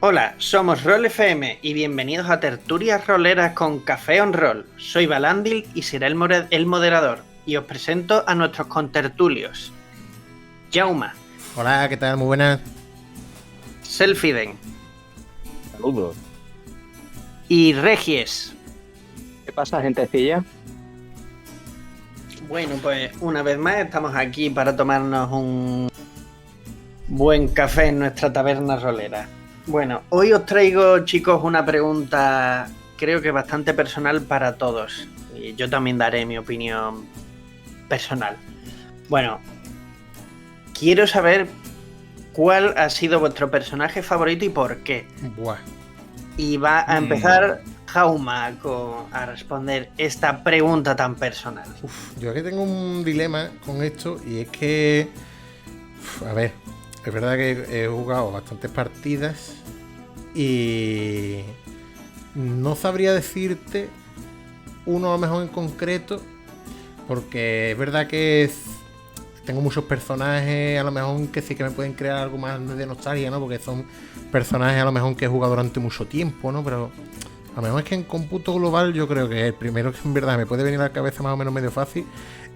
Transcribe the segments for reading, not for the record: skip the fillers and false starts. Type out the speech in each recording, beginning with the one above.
Hola, somos Roll FM y bienvenidos a Tertulias Roleras con Café on Roll. Soy Balandil y seré el moderador. Y os presento a nuestros contertulios. Jauma. Hola, ¿qué tal? Muy buenas. Selfiden. Saludos. Y Regies. ¿Qué pasa, gentecilla? Bueno, pues una vez más estamos aquí para tomarnos un buen café en nuestra taberna rolera. Bueno, hoy os traigo, chicos, una pregunta creo que bastante personal para todos. Y yo también daré mi opinión personal. Bueno, quiero saber cuál ha sido vuestro personaje favorito y por qué. Buah. Y va a empezar Jauma a responder esta pregunta tan personal. Yo aquí tengo un dilema con esto y es que... a ver, es verdad que he jugado bastantes partidas y no sabría decirte uno a lo mejor en concreto, porque es verdad que tengo muchos personajes a lo mejor que sí que me pueden crear algo más de nostalgia, ¿no? Porque son personajes a lo mejor que he jugado durante mucho tiempo, ¿no? Pero a lo mejor es que en cómputo global yo creo que el primero que en verdad me puede venir a la cabeza más o menos medio fácil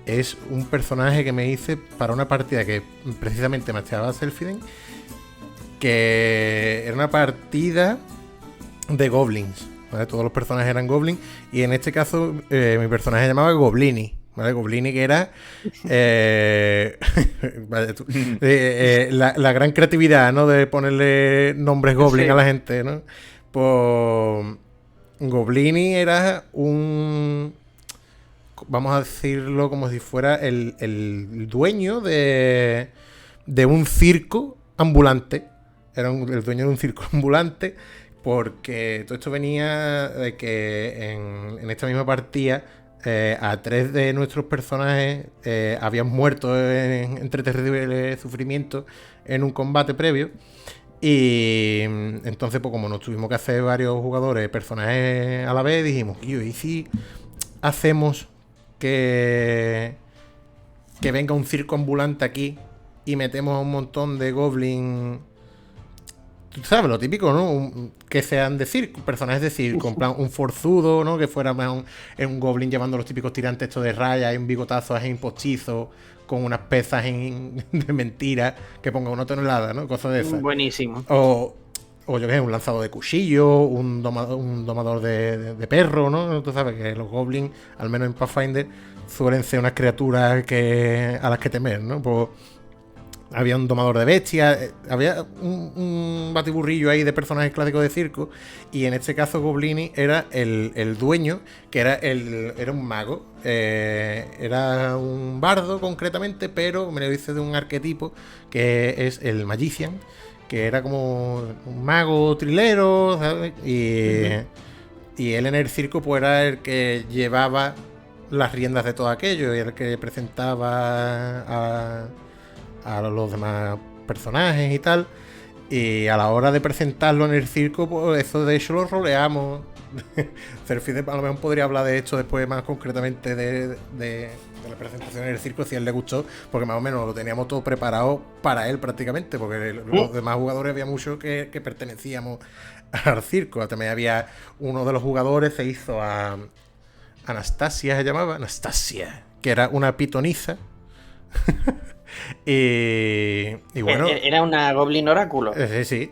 es un personaje que me hice para una partida que precisamente me echaba Selfiden, que era una partida de goblins, ¿vale? Todos los personajes eran goblins y en este caso mi personaje se llamaba Goblini, ¿vale? Goblini, que era la gran creatividad, ¿no? De ponerle nombres goblin a la gente, ¿no? Pues Goblini era vamos a decirlo como si fuera el dueño de un circo ambulante. Era el dueño de un circo ambulante, porque todo esto venía de que en esta misma partida a 3 de nuestros personajes habían muerto entre terribles sufrimientos en un combate previo. Y entonces, pues como nos tuvimos que hacer varios jugadores, personajes a la vez, dijimos, ¿y si hacemos que venga un circo ambulante aquí y metemos a un montón de goblins? Tú sabes, lo típico, ¿no? Que sean de circo, personajes de circo, en plan un forzudo, ¿no? Que fuera más un goblin llevando los típicos tirantes estos de rayas y un bigotazo ahí postizo, con unas pesas de mentira, que ponga 1 tonelada, ¿no? Cosas de esas. Buenísimo. O yo qué sé, un lanzador de cuchillo, un domador de perro, ¿no? Tú sabes que los goblins, al menos en Pathfinder, suelen ser unas criaturas a las que temer, ¿no? Pues había un domador de bestias, había un batiburrillo ahí de personajes clásicos de circo, y en este caso Goblini era el dueño, que era un mago, era un bardo concretamente, pero me lo dice de un arquetipo que es el Magician, que era como un mago trilero, ¿sabes? Y él en el circo pues era el que llevaba las riendas de todo aquello, y el que presentaba a los demás personajes y tal. Y a la hora de presentarlo en el circo, pues eso de hecho lo roleamos. Selfiden a lo mejor podría hablar de esto después más concretamente de la presentación en el circo, si a él le gustó, porque más o menos lo teníamos todo preparado para él prácticamente, porque los demás jugadores había muchos que pertenecíamos al circo. También había uno de los jugadores, se hizo a Anastasia, se llamaba Anastasia, que era una pitoniza. Y bueno, Era una Goblin Oráculo. Sí.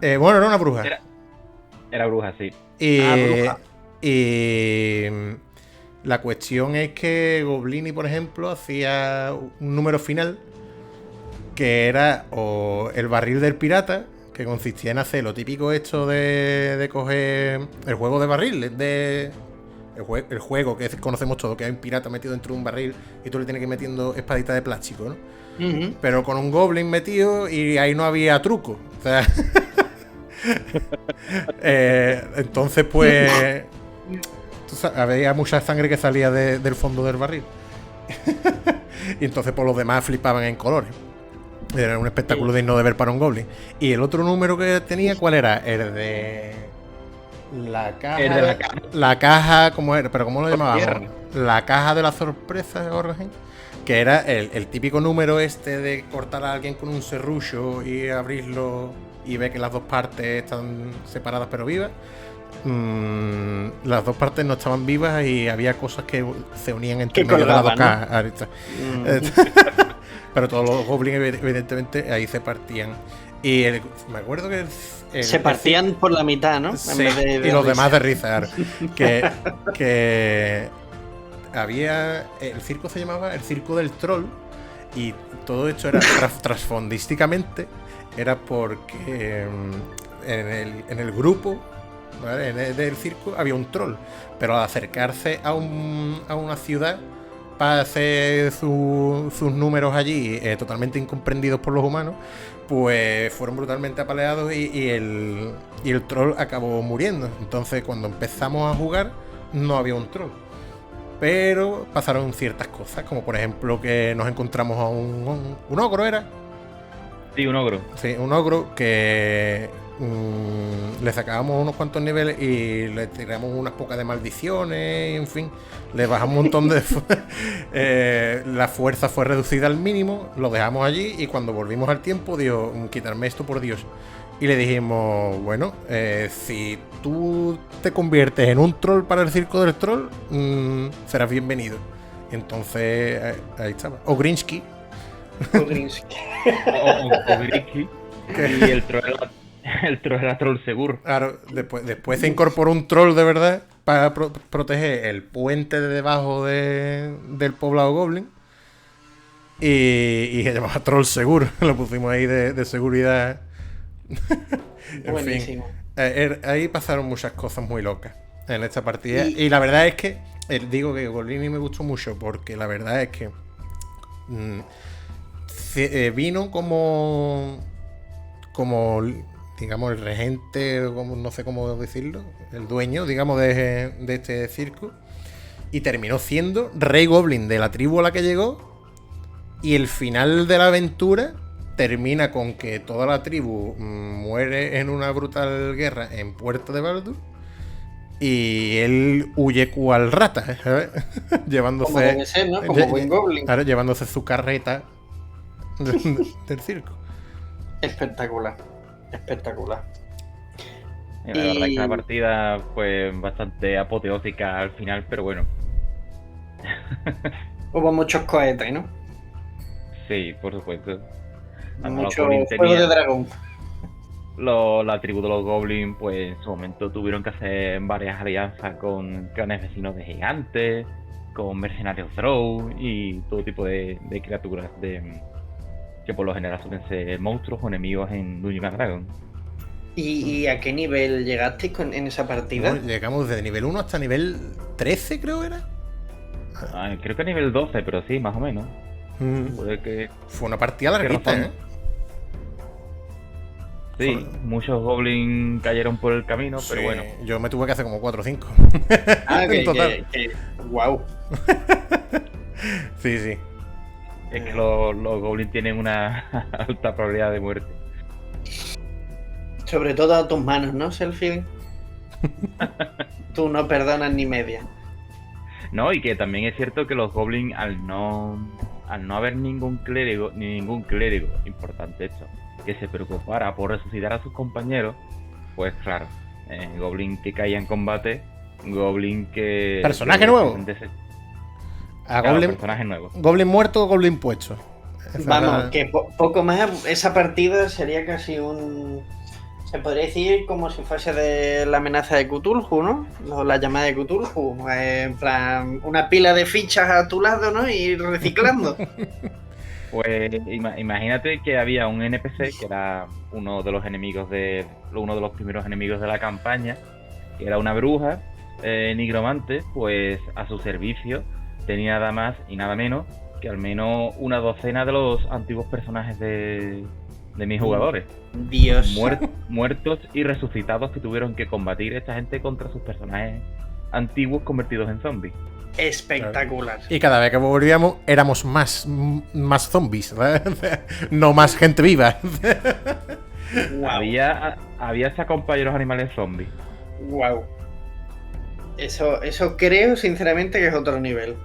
Bueno, era una bruja. Era bruja, sí. Bruja. Y la cuestión es que Goblini, por ejemplo, hacía un número final que era o el barril del pirata, que consistía en hacer lo típico esto de coger el juego de barril, el juego que conocemos todos, que hay un pirata metido dentro de un barril y tú le tienes que ir metiendo espaditas de plástico, ¿no? Uh-huh. Pero con un goblin metido y ahí no había truco. O sea, entonces pues había mucha sangre que salía del fondo del barril. Y entonces pues los demás flipaban en colores. Era un espectáculo digno de ver para un goblin. Y el otro número que tenía, ¿cuál era? El de la caja. La caja, ¿cómo era? ¿Pero cómo lo llamábamos? La caja de la sorpresa de Orgen. Que era el típico número este de cortar a alguien con un serrucho y abrirlo y ve que las dos partes están separadas pero vivas. Las dos partes no estaban vivas y había cosas que se unían entre medio de las dos caras. Pero todos los goblins, evidentemente, ahí se partían. Y me acuerdo que se partían por la mitad, ¿no? Sí, y los demás de risa. que había. El circo se llamaba el Circo del Troll. Y todo esto era trasfondísticamente. Era porque en el grupo, ¿vale? Del circo había un troll. Pero al acercarse a una ciudad para hacer sus números allí, totalmente incomprendidos por los humanos, pues fueron brutalmente apaleados y el troll acabó muriendo. Entonces, cuando empezamos a jugar, no había un troll. Pero pasaron ciertas cosas, como por ejemplo que nos encontramos a un ogro, ¿era? Sí, un ogro. Sí, un ogro que le sacábamos unos cuantos niveles y le tiramos unas pocas de maldiciones, y, en fin, le bajamos un montón de... la fuerza fue reducida al mínimo, lo dejamos allí y cuando volvimos al tiempo dijo, quitarme esto por Dios. Y le dijimos, bueno, si tú te conviertes en un troll para el circo del troll, serás bienvenido. Entonces, ahí estaba. O Grinsky. O Grinsky. Y el troll era troll seguro. Claro, después se incorporó un troll de verdad para proteger el puente de debajo del poblado Goblin. Y se llamaba troll seguro. Lo pusimos ahí de seguridad. En buenísimo. Fin, ahí pasaron muchas cosas muy locas en esta partida. Y la verdad es que digo que Golini me gustó mucho porque la verdad es que vino como digamos el regente, como, no sé cómo decirlo, el dueño, digamos, de este circo, y terminó siendo rey Goblin de la tribu a la que llegó. Y el final de la aventura termina con que toda la tribu muere en una brutal guerra en Puerto de Baldur y él huye cual rata, ¿sabes? Llevándose, como debe ser, ¿no? Como buen goblin. Claro, llevándose su carreta del circo. Espectacular, espectacular. La verdad es que la partida fue bastante apoteósica al final, pero bueno. Hubo muchos cohetes, ¿no? Sí, por supuesto. Mucho fuego de dragón. La tribu de los Goblins, pues en su momento tuvieron que hacer varias alianzas con clanes vecinos de gigantes, con mercenarios Drow y todo tipo de criaturas que por lo general suelen ser monstruos o enemigos en Dungeons & Dragons. ¿Y a qué nivel llegasteis en esa partida? No, llegamos desde nivel 1 hasta nivel 13, creo era. Creo que a nivel 12, pero sí, más o menos. Que fue una partida larguita, ¿eh? Sí, muchos goblins cayeron por el camino, sí, pero bueno. Yo me tuve que hacer como 4 o 5. En total. Wow. Sí, sí. Es que los goblins tienen una alta probabilidad de muerte. Sobre todo a tus manos, ¿no, Selfie? Tú no perdonas ni media. No, y que también es cierto que los goblins, al no haber ningún clérigo, importante esto, que se preocupara por resucitar a sus compañeros, pues claro, goblin que caía en combate, goblin que... ¿Personaje nuevo? Personaje nuevo. ¿Goblin muerto o goblin puesto? Vamos, que poco más, esa partida sería casi un... Se podría decir como si fuese de la amenaza de Cthulhu, ¿no? La llamada de Cthulhu. En plan, una pila de fichas a tu lado, ¿no? Y ir reciclando. Pues imagínate que había un NPC que era uno de los primeros enemigos de la campaña, que era una bruja nigromante, pues a su servicio tenía nada más y nada menos que al menos una docena de los antiguos personajes de mis jugadores. Dios. Muertos y resucitados que tuvieron que combatir esta gente contra sus personajes antiguos convertidos en zombies. Espectacular. Y cada vez que volvíamos éramos más zombies, ¿verdad? No más gente viva. Wow. Había hasta compañeros animales zombies. Wow. Eso creo sinceramente que es otro nivel.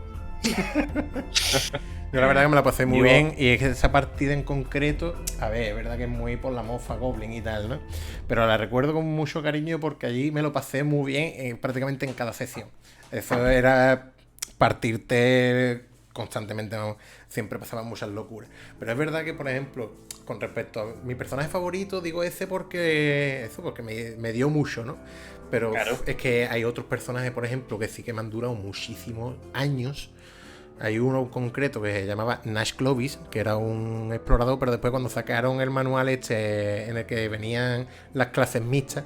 Yo la verdad que me la pasé muy Yo- bien y es que esa partida en concreto, a ver, es verdad que es muy por la mofa Goblin y tal, ¿no? Pero la recuerdo con mucho cariño porque allí me lo pasé muy bien prácticamente en cada sesión. Eso era partirte constantemente, ¿no? Siempre pasaban muchas locuras. Pero es verdad que, por ejemplo, con respecto a mi personaje favorito, digo ese porque me dio mucho, ¿no? Pero Claro. es que hay otros personajes, por ejemplo, que sí que me han durado muchísimos años. Hay uno en concreto que se llamaba Nash Clovis, que era un explorador, pero después cuando sacaron el manual este en el que venían las clases mixtas,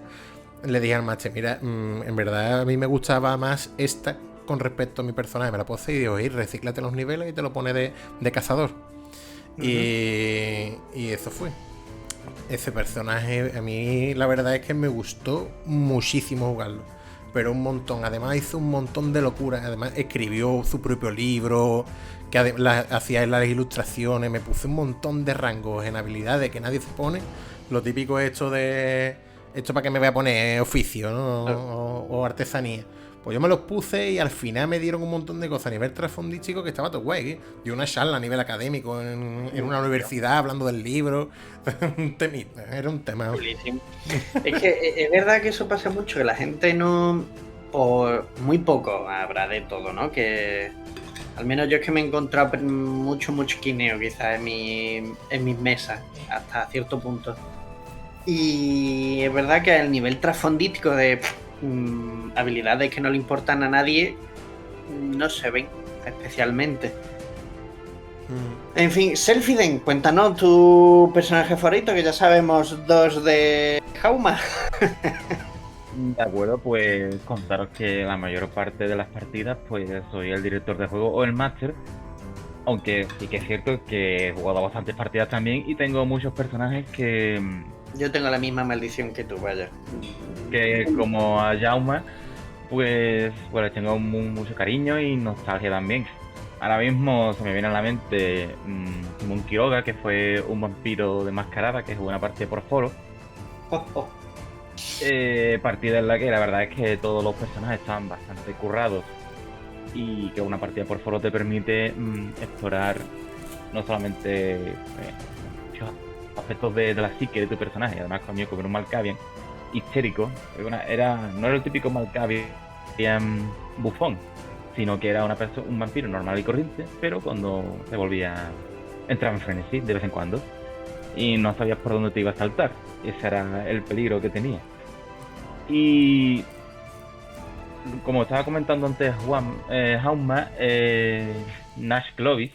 le dije al máster, mira, en verdad a mí me gustaba más esta con respecto a mi personaje, me la puse y digo, recíclate los niveles y te lo pone de cazador. Y eso fue. Ese personaje a mí la verdad es que me gustó muchísimo jugarlo. Pero un montón. Además hizo un montón de locuras. Además escribió su propio libro. Que hacía las ilustraciones. Me puse un montón de rangos en habilidades que nadie se pone. Lo típico esto de... Esto para que me voy a poner oficio, ¿no? O artesanía. Pues yo me los puse y al final me dieron un montón de cosas a nivel trasfondístico que estaba todo guay, ¿eh? Y una charla a nivel académico en una universidad hablando del libro. Un temita, era un tema. Chulísimo. Es que es verdad que eso pasa mucho, que la gente no... Por muy poco habrá de todo, ¿no? Que al menos yo es que me he encontrado mucho quineo quizás en mis mesas, hasta cierto punto. Y es verdad que el nivel trasfondístico de habilidades que no le importan a nadie no se ven especialmente. En fin, Selfiden, cuéntanos tu personaje favorito, que ya sabemos dos de Jauma. De acuerdo, pues contaros que la mayor parte de las partidas pues soy el director de juego o el máster, aunque sí que es cierto que he jugado bastantes partidas también y tengo muchos personajes Yo tengo la misma maldición que tú, vaya. que como a Jauma, pues les tengo mucho cariño y nostalgia también. Ahora mismo se me viene a la mente Simón Quiroga, que fue un vampiro de mascarada que jugó una partida por foro. Partida en la que la verdad es que todos los personajes estaban bastante currados y que una partida por foro te permite explorar no solamente muchos aspectos de la psique de tu personaje, además conmigo con un Malkavian histérico, no era el típico Malkavian bufón, sino que era un vampiro normal y corriente, pero cuando se volvía entraba en frenesí de vez en cuando y no sabías por dónde te iba a saltar. Ese era el peligro que tenía. Y como estaba comentando antes Jauma, Nash Clovis,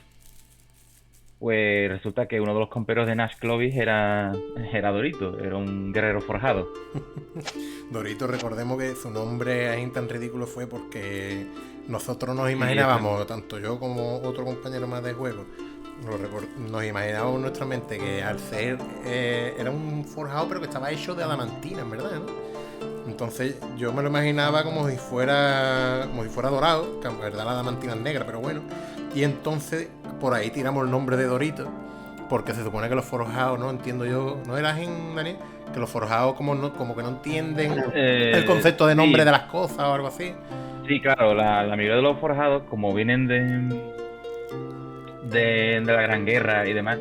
pues resulta que uno de los compañeros de Nash Clovis era Dorito, era un guerrero forjado. Dorito, recordemos que su nombre ahí tan ridículo fue porque nosotros nos imaginábamos, tanto yo como otro compañero más de juego, nos imaginábamos en nuestra mente que al ser era un forjado pero que estaba hecho de adamantina, en verdad, ¿no? Entonces yo me lo imaginaba como si fuera dorado, que en verdad la adamantina es negra, pero bueno. Y entonces por ahí tiramos el nombre de Dorito, porque se supone que los forjados, no entiendo yo, ¿no eras en Daniel? Que los forjados como que no entienden el concepto de nombre de las cosas o algo así. Sí, claro, la mayoría de los forjados, como vienen de la Gran Guerra y demás,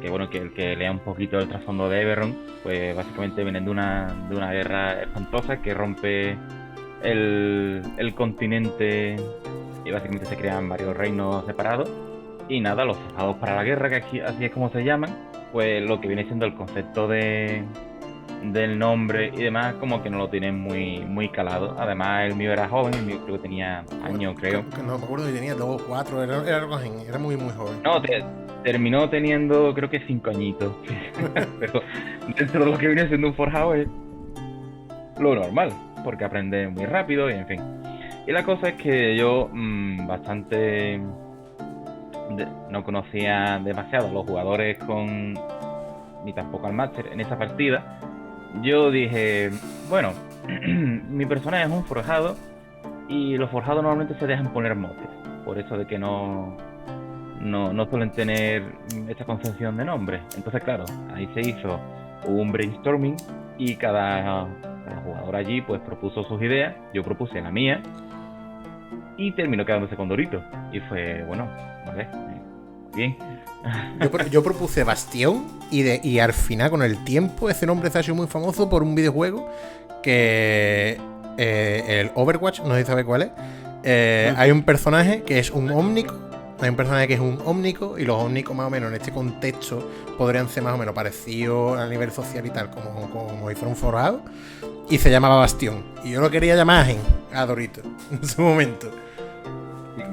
que bueno, que el que lea un poquito el trasfondo de Eberron, pues básicamente vienen de una guerra espantosa que rompe el continente y básicamente se crean varios reinos separados. Y nada, los forjados para la guerra, que aquí así es como se llaman, pues lo que viene siendo el concepto del nombre y demás, como que no lo tienen muy calado. Además, el mío era joven, el mío creo que tenía años, creo. No me acuerdo si tenía 2 o 4, era muy joven. No, terminó teniendo creo que 5 añitos. Pero dentro de lo que viene siendo un forjado es lo normal, porque aprende muy rápido y en fin. Y la cosa es que yo bastante... no conocía demasiado a los jugadores ni tampoco al máster en esa partida. Yo dije, bueno, mi personaje es un forjado y los forjados normalmente se dejan poner motes, por eso de que no suelen tener esta concepción de nombre. Entonces claro, ahí se hizo un brainstorming y cada jugador allí pues propuso sus ideas, yo propuse la mía y terminó quedándose con Dorito. Y fue, bueno, vale, bien. Yo propuse Bastión y al final, con el tiempo, ese nombre se ha hecho muy famoso por un videojuego que el Overwatch, no sé si sabe cuál es. Hay un personaje que es un ómnico. Hay un personaje que es un ómnico, y los ómnicos más o menos en este contexto podrían ser más o menos parecidos a nivel social y tal, como si fuera un forjado. Y se llamaba Bastión. Y yo lo quería llamar a Dorito en su momento.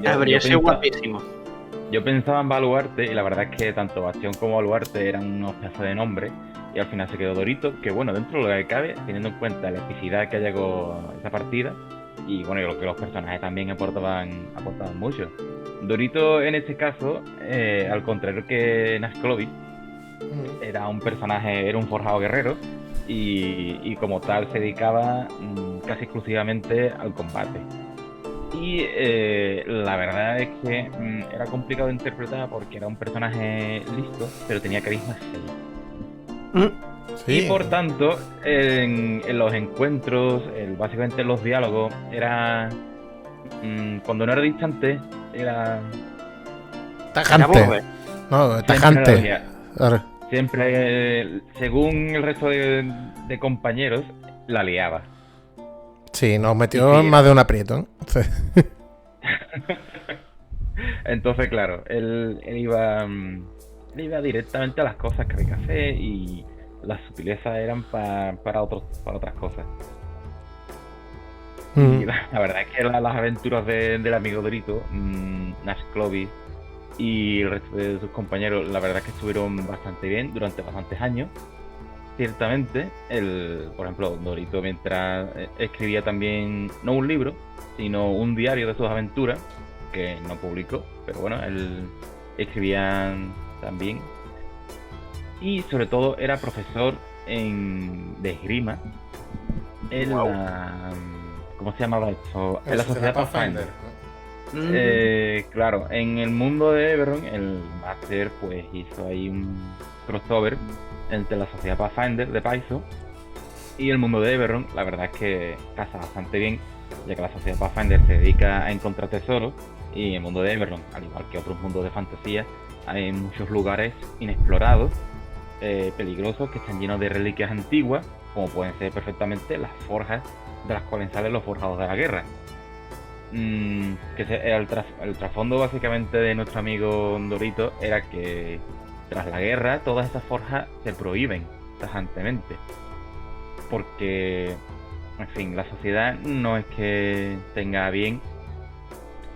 Habría sido guapísimo. Yo pensaba en Baluarte, y la verdad es que tanto Bastión como Baluarte eran unos pedazos de nombre, y al final se quedó Dorito, que bueno, dentro de lo que cabe, teniendo en cuenta la epicidad que llegó esa partida, y bueno, y lo que los personajes también aportaban mucho. Dorito, en este caso, al contrario que Nazclovis, era un personaje, era un forjado guerrero, y como tal se dedicaba casi exclusivamente al combate. Y la verdad es que era complicado de interpretar porque era un personaje listo, pero tenía carisma 6. Sí. Y por tanto, en los encuentros, básicamente en los diálogos, era cuando no era distante, era tajante. No, tajante. Siempre, según el resto de compañeros, la liaba. Sí, nos metió más de un aprieto, ¿eh? Sí. Entonces, claro, él iba directamente a las cosas que había que hacer, y las sutilezas eran para otras cosas. Y la verdad es que las aventuras del amigo Dorito, Nazclovis y el resto de sus compañeros, la verdad es que estuvieron bastante bien durante bastantes años. Ciertamente, por ejemplo, Dorito, mientras escribía también, no un libro, sino un diario de sus aventuras, que no publicó, pero bueno, él escribía también. Y sobre todo era profesor de esgrima en la... ¿Cómo se llamaba esto? En la Sociedad Pathfinder. Claro, en el mundo de Eberron, el Master pues hizo ahí un crossover entre la Sociedad Pathfinder de Paizo y el mundo de Eberron. La verdad es que casa bastante bien, ya que la Sociedad Pathfinder se dedica a encontrar tesoros, y el mundo de Eberron, al igual que otros mundos de fantasía, hay muchos lugares inexplorados, peligrosos, que están llenos de reliquias antiguas, como pueden ser perfectamente las forjas de las cuales salen los forjados de la guerra. El trasfondo básicamente de nuestro amigo Dorito era que tras la guerra todas estas forjas se prohíben tajantemente, porque, en fin, la sociedad no es que tenga bien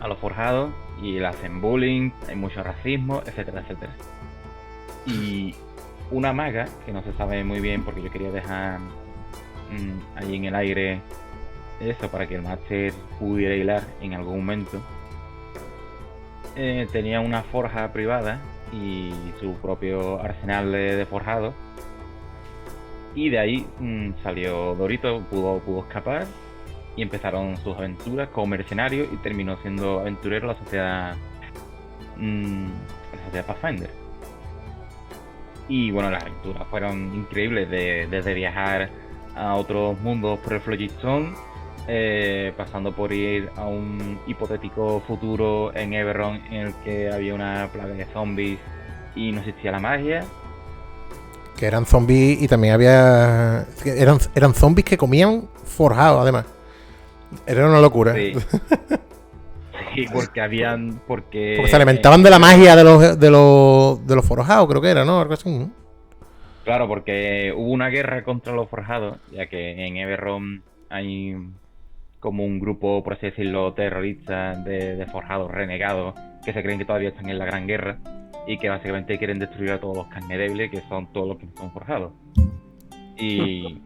a los forjados, y le hacen bullying, hay mucho racismo, etcétera, etcétera. Y una maga, que no se sabe muy bien, porque yo quería dejar ahí en el aire eso para que el máster pudiera hilar en algún momento, tenía una forja privada y su propio arsenal de forjados, y de ahí salió Dorito, pudo escapar, y empezaron sus aventuras como mercenario, y terminó siendo aventurero en la sociedad Pathfinder. Y bueno, las aventuras fueron increíbles, desde viajar a otros mundos por el Phlogiston, pasando por ir a un hipotético futuro en Eberron en el que había una plaga de zombies y no existía la magia. Que eran zombies, y también había... Eran zombies que comían forjados, además. Era una locura. Sí, sí, porque se alimentaban de la magia de los forjados, creo que era, ¿no? Algo así, ¿no? Claro, porque hubo una guerra contra los forjados, ya que en Eberron hay como un grupo, por así decirlo, terrorista de forjados renegados, que se creen que todavía están en la Gran Guerra, y que básicamente quieren destruir a todos los carnedebles, que son todos los que son forjados. Y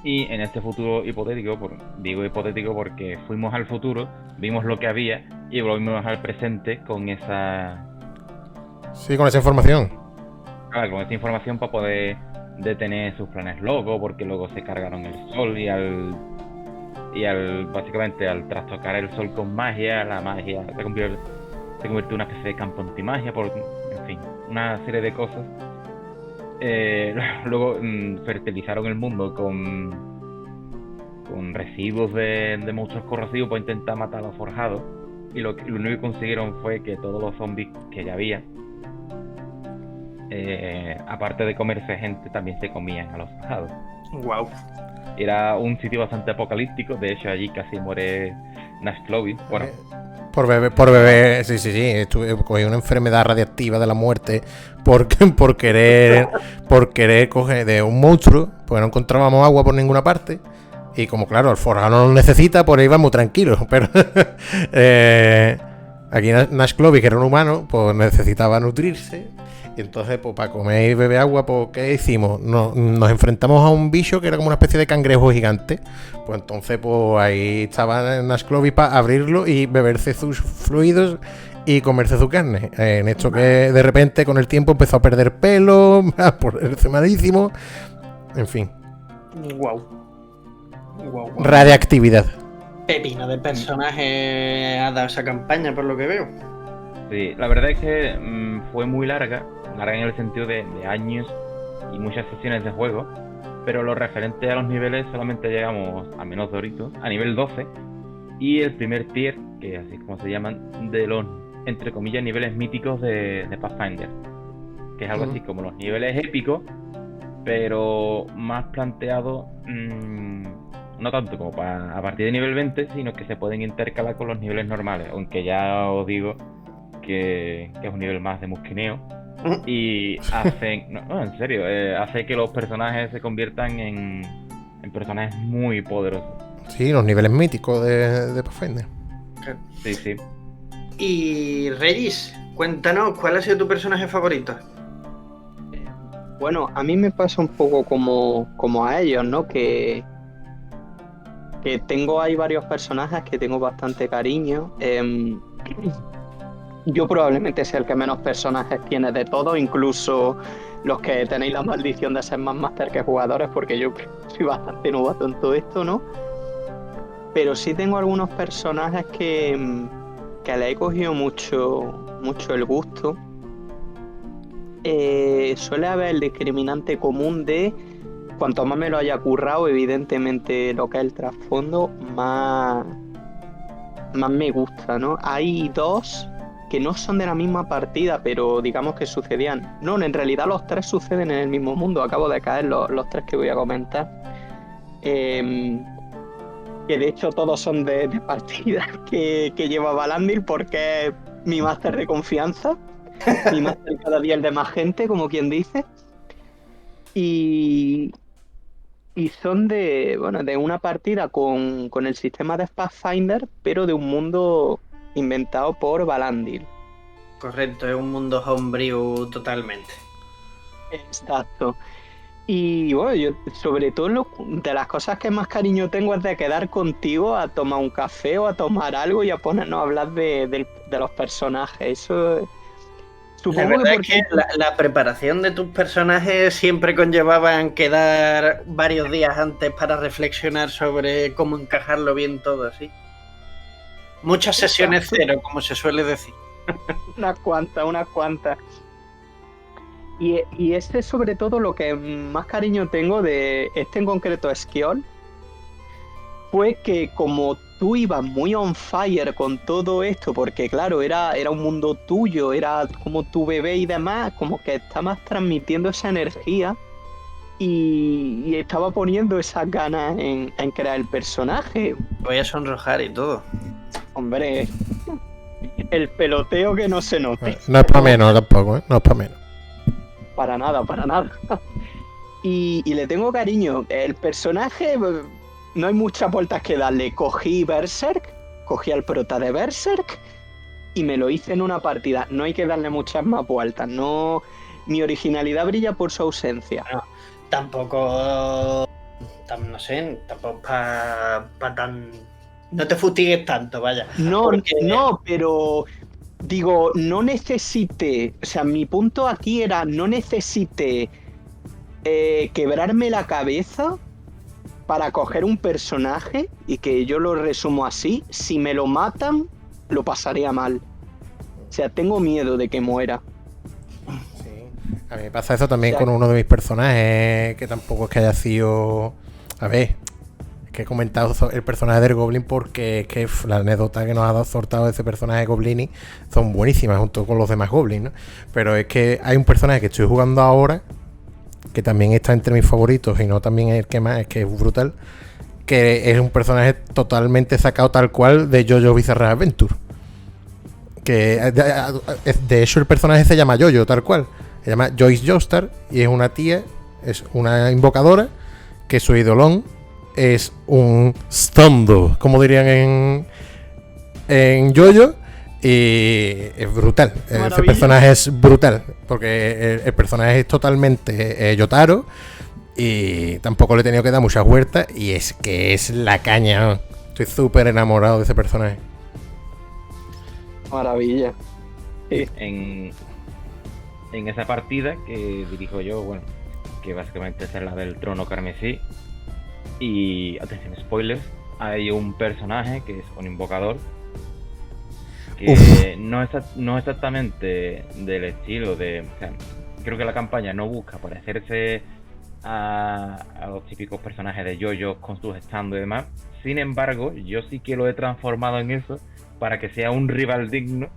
en este futuro hipotético, digo hipotético porque fuimos al futuro, vimos lo que había y volvimos al presente con esa... Sí, con esa información. Claro, con esa información para poder detener sus planes locos, porque luego se cargaron el sol, y básicamente al trastocar el sol con magia, la magia se convirtió en una especie de campo antimagia, en fin, una serie de cosas. Luego fertilizaron el mundo con residuos de monstruos corrosivos para intentar matar a los forjados. Y lo único que consiguieron fue que todos los zombies que ya había, aparte de comerse gente, también se comían a los forjados. Wow. Era un sitio bastante apocalíptico, de hecho allí casi muere Nash Clovis. Bueno, Por beber, sí. Cogí una enfermedad radiactiva de la muerte por querer coger de un monstruo, porque no encontrábamos agua por ninguna parte. Y como claro, el forjado no lo necesita, por ahí íbamos tranquilos. Pero aquí Nash Clovis, que era un humano, pues necesitaba nutrirse. Y entonces, pues para comer y beber agua, pues ¿qué hicimos? Nos enfrentamos a un bicho que era como una especie de cangrejo gigante. Pues entonces, pues ahí estaba Nash Clovis para abrirlo y beberse sus fluidos y comerse su carne. En esto que de repente con el tiempo empezó a perder pelo, a ponerse malísimo. En fin. Wow. Radiactividad. Pepino de personaje ha dado esa campaña, por lo que veo. sí, la verdad es que fue muy larga en el sentido de años y muchas sesiones de juego, pero lo referente a los niveles solamente llegamos, a menos Doritos, a nivel 12, y el primer tier, que así es como se llaman, de los, entre comillas, niveles míticos de Pathfinder, que es algo así como los niveles épicos, pero más planteado, no tanto como a partir de nivel 20, sino que se pueden intercalar con los niveles normales, aunque ya os digo que es un nivel más de musquineo y hacen, no, en serio, hace que los personajes se conviertan en personajes muy poderosos. Sí, los niveles míticos de Pathfinder. Sí. Y Regis, cuéntanos, ¿cuál ha sido tu personaje favorito? Bueno, a mí me pasa un poco como a ellos, ¿no? Que hay varios personajes que tengo bastante cariño. Yo probablemente sea el que menos personajes tiene de todos, incluso los que tenéis la maldición de ser más máster que jugadores, porque yo soy bastante novato en todo esto, ¿no? Pero sí tengo algunos personajes que le he cogido mucho el gusto. Suele haber el discriminante común de cuanto más me lo haya currado, evidentemente lo que es el trasfondo, más me gusta, ¿no? Hay dos que no son de la misma partida, pero digamos que sucedían. No, en realidad los tres suceden en el mismo mundo. Acabo de caer los tres que voy a comentar. Que de hecho todos son de partidas que lleva Valandil, porque es mi máster de confianza. Mi máster cada día el de más gente, como quien dice. Y son de una partida con el sistema de Pathfinder, pero de un mundo inventado por Valandil. Correcto, es un mundo homebrew totalmente. Exacto. Y bueno, yo sobre todo de las cosas que más cariño tengo es de quedar contigo a tomar un café o a tomar algo y a ponernos a hablar de los personajes. Eso La verdad es que la preparación de tus personajes siempre conllevaba en quedar varios días antes para reflexionar sobre cómo encajarlo bien todo, ¿sí? Muchas sesiones cero, como se suele decir. Unas cuantas. Y este es sobre todo lo que más cariño tengo de este en concreto Esquiol, fue que como tú ibas muy on fire con todo esto, porque claro, era un mundo tuyo, era como tu bebé y demás, como que estabas transmitiendo esa energía y estaba poniendo esas ganas en crear el personaje. Voy a sonrojar y todo. Hombre, el peloteo que no se note. No es para menos tampoco, ¿eh? No es para menos. Para nada. Y le tengo cariño. El personaje, no hay muchas vueltas que darle. Cogí al prota de Berserk y me lo hice en una partida. No hay que darle muchas más vueltas. No, mi originalidad brilla por su ausencia. No, tampoco para tan... No te futigues tanto, vaya. No, pero digo, no necesité, o sea, mi punto aquí era, no necesité quebrarme la cabeza para coger un personaje, y que yo lo resumo así: si me lo matan, lo pasaría mal. O sea, tengo miedo de que muera. Sí. A mí me pasa eso también con uno de mis personajes, que tampoco es que haya sido... A ver, que he comentado el personaje del Goblin, porque es que la anécdota que nos ha dado soltado ese personaje de Goblini son buenísimas junto con los demás Goblins, ¿no? Pero es que hay un personaje que estoy jugando ahora que también está entre mis favoritos y no también es el que más, es que es brutal, que es un personaje totalmente sacado tal cual de JoJo's Bizarre Adventure. Que de hecho el personaje se llama Jojo tal cual, se llama Joyce Joestar y es una tía, es una invocadora que su idolón es un Stondo, como dirían en JoJo, y es brutal. Ese personaje es brutal porque el personaje es totalmente Yotaro y tampoco le he tenido que dar muchas vueltas y es que es la caña, ¿no? Estoy súper enamorado de ese personaje. Maravilla. Sí. En esa partida que dirijo yo, bueno, que básicamente es la del trono carmesí, y atención spoilers, hay un personaje que es un invocador que no exactamente del estilo de, o sea, creo que la campaña no busca parecerse a los típicos personajes de JoJo con sus stands y demás. Sin embargo, yo sí que lo he transformado en eso para que sea un rival digno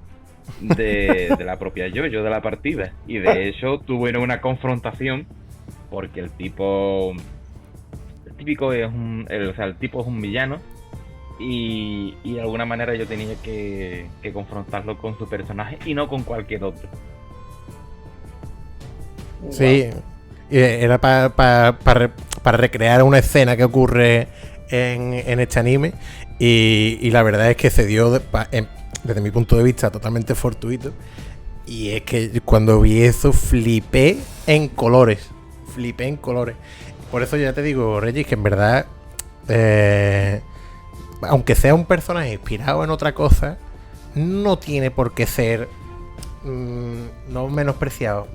de la propia JoJo de la partida. Y de hecho tuvieron una confrontación porque el tipo es el tipo es un villano y de alguna manera yo tenía que confrontarlo con su personaje y no con cualquier otro. Sí, era para recrear una escena que ocurre en este anime y la verdad es que se dio desde mi punto de vista totalmente fortuito, y es que cuando vi eso flipé en colores. Por eso ya te digo, Regis, que en verdad aunque sea un personaje inspirado en otra cosa, no tiene por qué ser no menospreciado,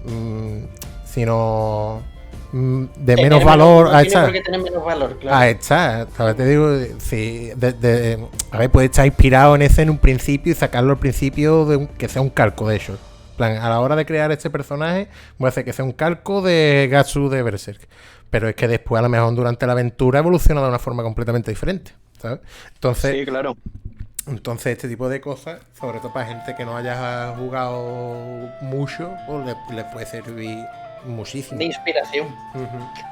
sino de menos valor. No tiene por qué tener menos valor, claro. Ah, está, ¿sabes? Te digo, sí, a ver, puede estar inspirado en ese en un principio y sacarlo al principio que sea un calco de ellos. En plan, a la hora de crear este personaje, voy a hacer que sea un calco de Gatsu de Berserk. Pero es que después, a lo mejor durante la aventura, evoluciona de una forma completamente diferente, ¿sabes? Entonces, sí, claro. Entonces, este tipo de cosas, sobre todo para gente que no haya jugado mucho, pues le puede servir muchísimo. De inspiración.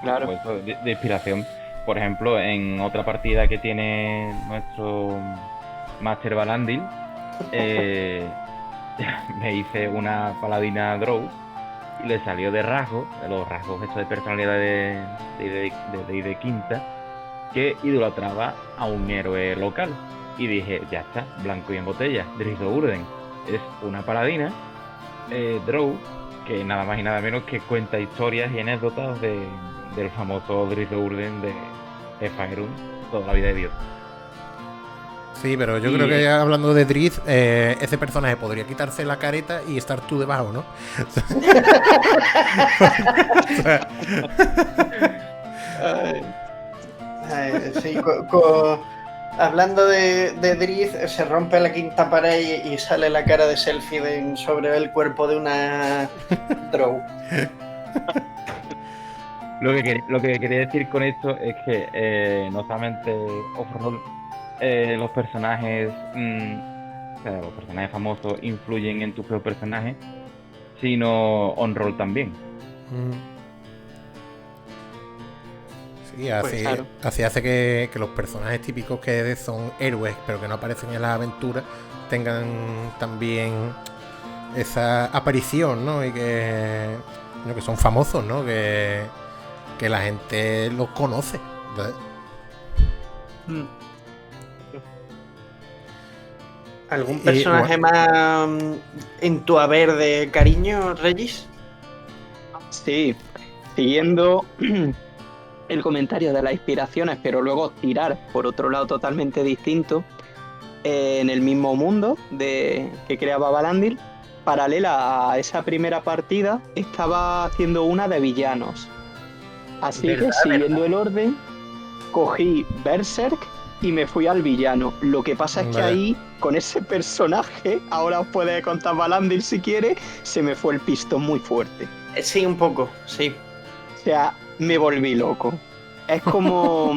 Claro. Pues, de inspiración. Por ejemplo, en otra partida que tiene nuestro Master Balandil, me hice una paladina Drow y le salió de rasgo, de los rasgos estos de personalidad de quinta, que idolatraba a un héroe local. Y dije, ya está, blanco y en botella, Driss Do'Urden. Es una paladina Drow que nada más y nada menos que cuenta historias y anécdotas del famoso Driss Do'Urden de Faerun, toda la vida de Dios. Sí, pero yo creo que hablando de Driss, ese personaje podría quitarse la careta y estar tú debajo, ¿no? Sí, hablando de Driss, se rompe la quinta pared y sale la cara de Selfie sobre el cuerpo de una Drow. Lo que quería decir con esto es que no solamente off-roll, los personajes famosos influyen en tu propio personaje, sino on-roll también. Sí, así hace que los personajes típicos que son héroes pero que no aparecen en las aventuras tengan también esa aparición, ¿no? Y que son famosos, ¿no? Que la gente los conoce, ¿verdad? ¿Algún personaje más en tu haber de cariño, Regis? Sí, siguiendo el comentario de las inspiraciones, pero luego tirar por otro lado totalmente distinto, en el mismo mundo que creaba Balandil, paralela a esa primera partida, estaba haciendo una de villanos. Así que, siguiendo el orden, cogí Berserk y me fui al villano. Lo que pasa es que ahí, con ese personaje, ahora os puede contar Balandil si quiere, se me fue el pistón muy fuerte. Sí, un poco, sí. O sea, me volví loco. Es como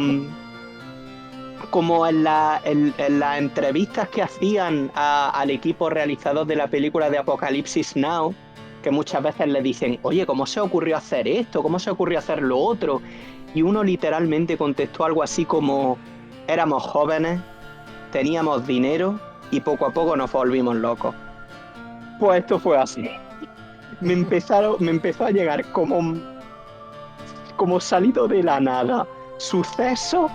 como en las entrevistas que hacían al equipo realizador de la película de Apocalipsis Now, que muchas veces le dicen, oye, ¿cómo se ocurrió hacer esto? ¿Cómo se ocurrió hacer lo otro? Y uno literalmente contestó algo así como, éramos jóvenes, teníamos dinero y poco a poco nos volvimos locos. Pues esto fue así. Me empezó a llegar como salido de la nada sucesos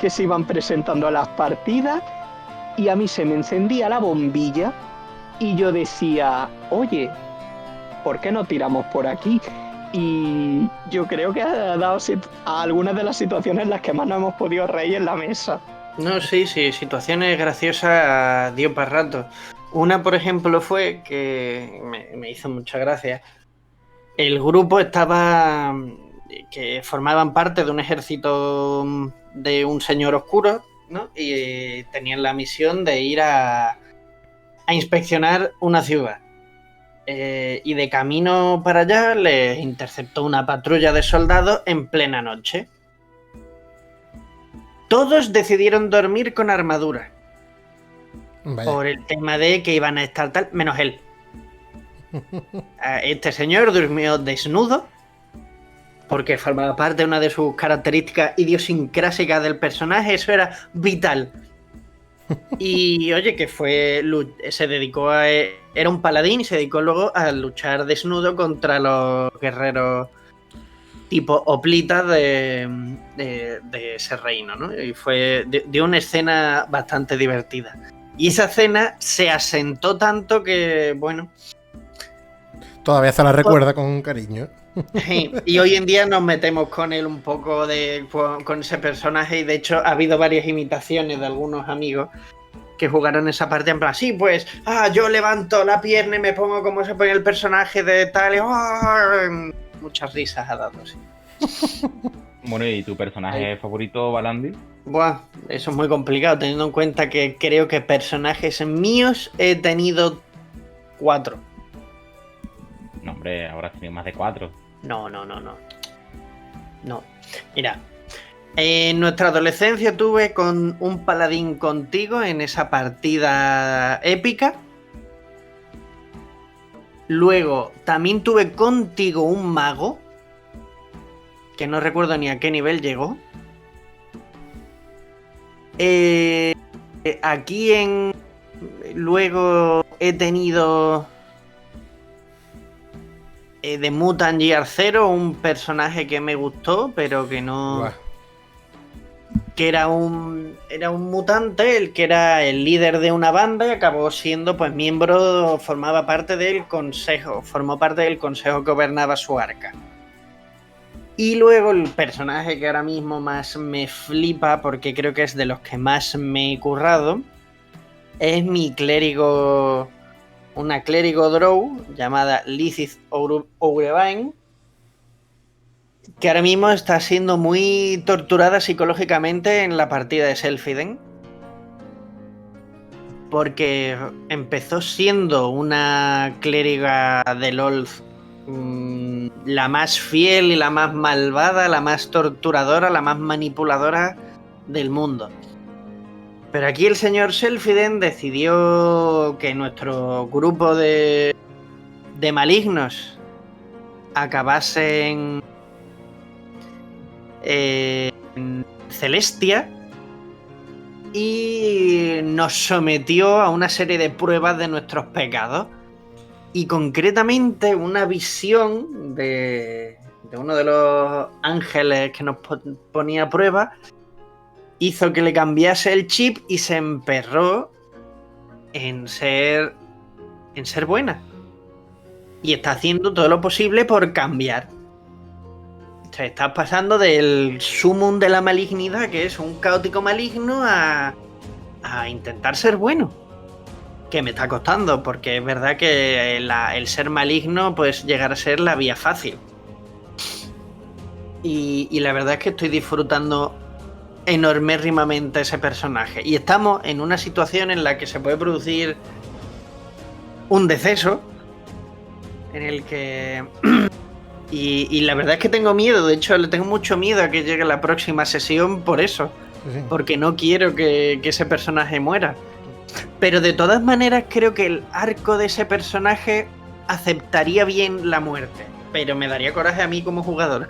que se iban presentando a las partidas y a mí se me encendía la bombilla y yo decía, oye, ¿por qué no tiramos por aquí? Y yo creo que ha dado a algunas de las situaciones en las que más nos hemos podido reír en la mesa. No, sí, situaciones graciosas dio para rato. Una, por ejemplo, fue que me hizo mucha gracia. El grupo estaba... que formaban parte de un ejército de un señor oscuro, ¿no? Y tenían la misión de ir a inspeccionar una ciudad. Y de camino para allá les interceptó una patrulla de soldados en plena noche. Todos decidieron dormir con armadura. Vaya. Por el tema de que iban a estar tal, menos él. Este señor durmió desnudo, porque formaba parte de una de sus características idiosincrásicas del personaje, eso era vital. Y oye, que se dedicó a... Era un paladín y se dedicó luego a luchar desnudo contra los guerreros tipo hoplitas de ese reino, ¿no? Y fue de una escena bastante divertida. Y esa escena se asentó tanto que, bueno... Todavía se la recuerda con cariño. Y hoy en día nos metemos con él un poco con ese personaje y de hecho ha habido varias imitaciones de algunos amigos que jugaron esa parte en plan, sí, pues, yo levanto la pierna y me pongo como se pone el personaje de tal y muchas risas ha dado, sí. Bueno, ¿y tu personaje favorito, Balandi? Buah, eso es muy complicado teniendo en cuenta que creo que personajes míos he tenido 4. No, hombre, ahora sí más de 4. No. Mira, en nuestra adolescencia tuve con un paladín contigo en esa partida épica. Luego también tuve contigo un mago, que no recuerdo ni a qué nivel llegó. Luego he tenido... de Mutant Year Zero, un personaje que me gustó, pero que no... Buah. Que era un mutante, el que era el líder de una banda y acabó siendo pues miembro, formó parte del consejo que gobernaba su arca. Y luego el personaje que ahora mismo más me flipa, porque creo que es de los que más me he currado, es mi clérigo... Una clérigo drow llamada Lizith Ourevine, que ahora mismo está siendo muy torturada psicológicamente en la partida de Selfiden, porque empezó siendo una clériga de LoL la más fiel y la más malvada, la más torturadora, la más manipuladora del mundo. Pero aquí el señor Selfiden decidió que nuestro grupo de malignos acabase en Celestia y nos sometió a una serie de pruebas de nuestros pecados. Y concretamente una visión de uno de los ángeles que nos ponía a prueba hizo que le cambiase el chip y se emperró en ser buena. Y está haciendo todo lo posible por cambiar. O sea, está pasando del sumum de la malignidad, que es un caótico maligno, a intentar ser bueno. Que me está costando, porque es verdad que el ser maligno pues llegar a ser la vía fácil. Y la verdad es que estoy disfrutando enormérrimamente ese personaje. Y estamos en una situación en la que se puede producir un deceso, en el que... y la verdad es que tengo miedo, de hecho le tengo mucho miedo a que llegue la próxima sesión por eso. Sí. porque no quiero que ese personaje muera. Pero de todas maneras creo que el arco de ese personaje aceptaría bien la muerte, pero me daría coraje a mí como jugador.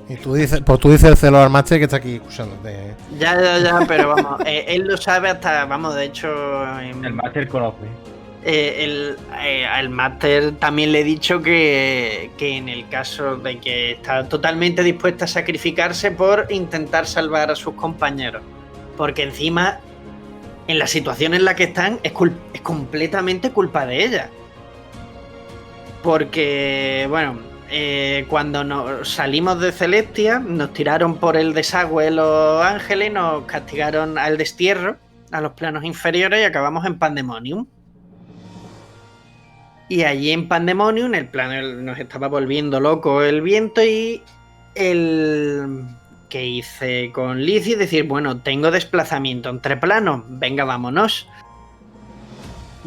Y tú dices el Celo Armaste que está aquí escuchándote. Ya, pero vamos, él lo sabe hasta, vamos, de hecho... El máster conoce. Al máster también le he dicho que en el caso de que está totalmente dispuesta a sacrificarse por intentar salvar a sus compañeros. Porque encima, en la situación en la que están, es completamente culpa de ella. Porque, bueno, cuando nos salimos de Celestia, nos tiraron por el desagüe los ángeles, nos castigaron al destierro, a los planos inferiores, y acabamos en Pandemonium. Y allí en Pandemonium el plano nos estaba volviendo loco el viento, y el que hice con Lizzie es decir, bueno, tengo desplazamiento entre planos, venga, vámonos.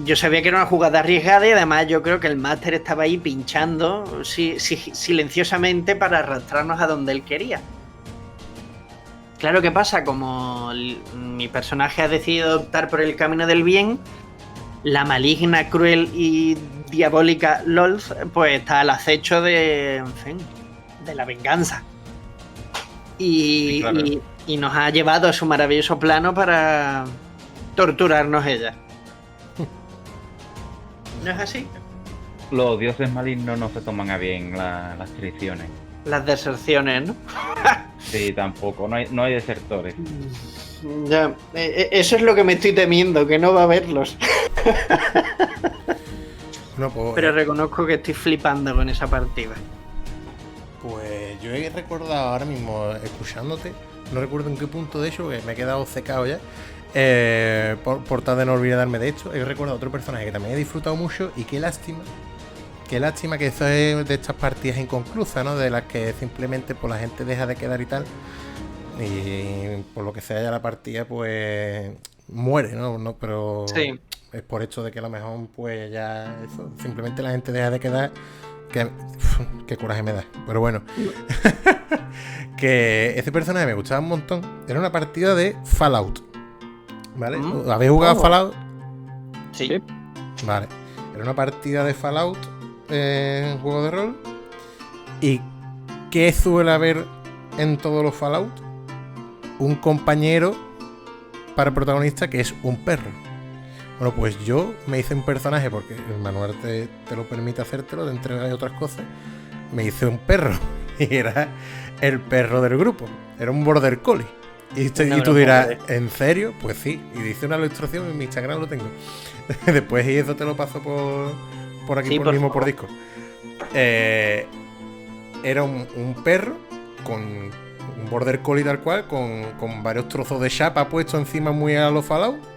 Yo sabía que era una jugada arriesgada y además yo creo que el máster estaba ahí pinchando silenciosamente para arrastrarnos a donde él quería. Claro, ¿qué pasa? Como mi personaje ha decidido optar por el camino del bien, la maligna, cruel y diabólica Lolth pues está al acecho de la venganza. Y, Sí, claro. y nos ha llevado a su maravilloso plano para torturarnos ella. ¿No es así? Los dioses malignos no se toman a bien las traiciones. Las deserciones, ¿no? Sí, tampoco. No hay desertores. Ya, eso es lo que me estoy temiendo, que no va a haberlos. No, pues, Pero reconozco que estoy flipando con esa partida. pues yo he recordado ahora mismo, escuchándote, no recuerdo en qué punto de hecho, que me he quedado secado ya, por tal de no olvidarme de esto, he recordado otro personaje que también he disfrutado mucho, y qué lástima que eso es de estas partidas inconclusas, ¿no? De las que simplemente pues la gente deja de quedar y tal, y por lo que sea ya la partida pues muere, ¿no? Pero Sí. es por hecho de que a lo mejor pues ya eso, simplemente la gente deja de quedar, que qué coraje me da, pero bueno. Que ese personaje me gustaba un montón. Era una partida de Fallout, ¿vale? ¿Habéis jugado a Fallout? Sí. Vale. Era una partida de Fallout, juego de rol. ¿Y qué suele haber en todos los Fallout? Un compañero para el protagonista que es un perro. Bueno, pues yo me hice un personaje, porque el manual te lo permite hacértelo, de entre otras cosas. Me hice un perro y era el perro del grupo. Era un border collie. Y tú dirás, ¿en serio? Pues sí. Y hice una ilustración en mi Instagram, lo tengo. Después, y eso te lo paso por aquí, sí, por Discord. Era un perro con un border collie tal cual, con varios trozos de chapa puestos encima muy a los Fallout.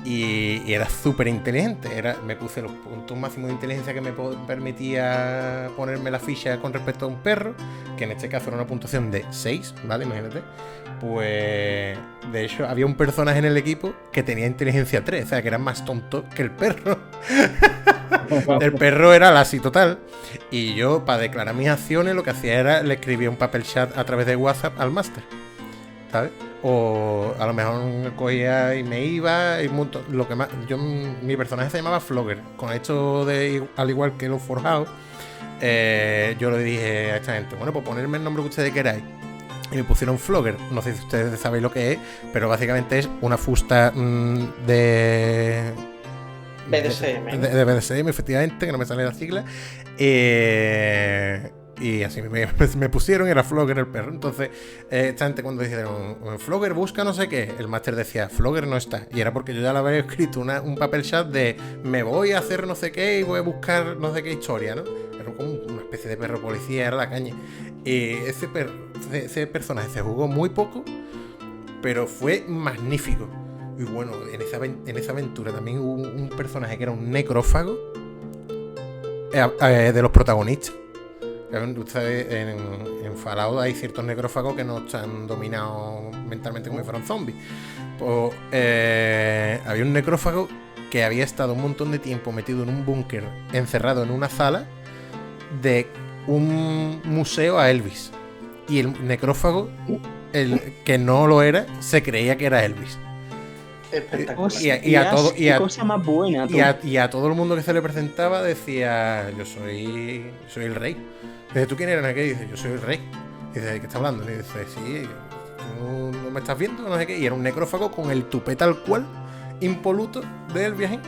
Y era súper inteligente. Me puse los puntos máximos de inteligencia que me permitía ponerme la ficha con respecto a un perro, que en este caso era una puntuación de 6, ¿vale? Imagínate. Pues de hecho había un personaje en el equipo que tenía inteligencia 3, o sea que era más tonto que el perro. El perro era Lassie total. Y yo, para declarar mis acciones, lo que hacía era le escribía un papel chat a través de WhatsApp al máster, ¿sabes? O a lo mejor cogía y me iba y lo que más. Mi personaje se llamaba Flogger. Con esto de al igual que los forjados, yo le dije a esta gente, bueno, pues ponerme el nombre que ustedes queráis. Y me pusieron Flogger. No sé si ustedes sabéis lo que es, pero básicamente es una fusta de BDSM. De BDSM, efectivamente, que no me sale la sigla. Y así me pusieron, era Flogger el perro. Entonces, esta gente cuando dijeron Flogger busca no sé qué, el máster decía Flogger no está. Y era porque yo ya le había escrito un papel chat de me voy a hacer no sé qué y voy a buscar no sé qué historia, ¿no? Era como una especie de perro policía, era la caña. Y ese personaje se jugó muy poco, pero fue magnífico. Y bueno, en esa aventura también hubo un personaje que era un necrófago de los protagonistas. En Fallout hay ciertos necrófagos que no están dominados mentalmente como si fueran zombies. Pues, había un necrófago que había estado un montón de tiempo metido en un búnker, encerrado en una sala de un museo a Elvis. Y el necrófago el que no lo era se creía que era Elvis. Espectacular. Qué cosa más buena, tú. Y a todo el mundo que se le presentaba decía, yo soy el rey. Dice, ¿tú quién eres? ¿Qué? Dice, yo soy el rey. Dice, ¿de qué está hablando? Y dice, sí, ¿no me estás viendo? No sé qué. Y era un necrófago con el tupé tal cual, impoluto del viaje.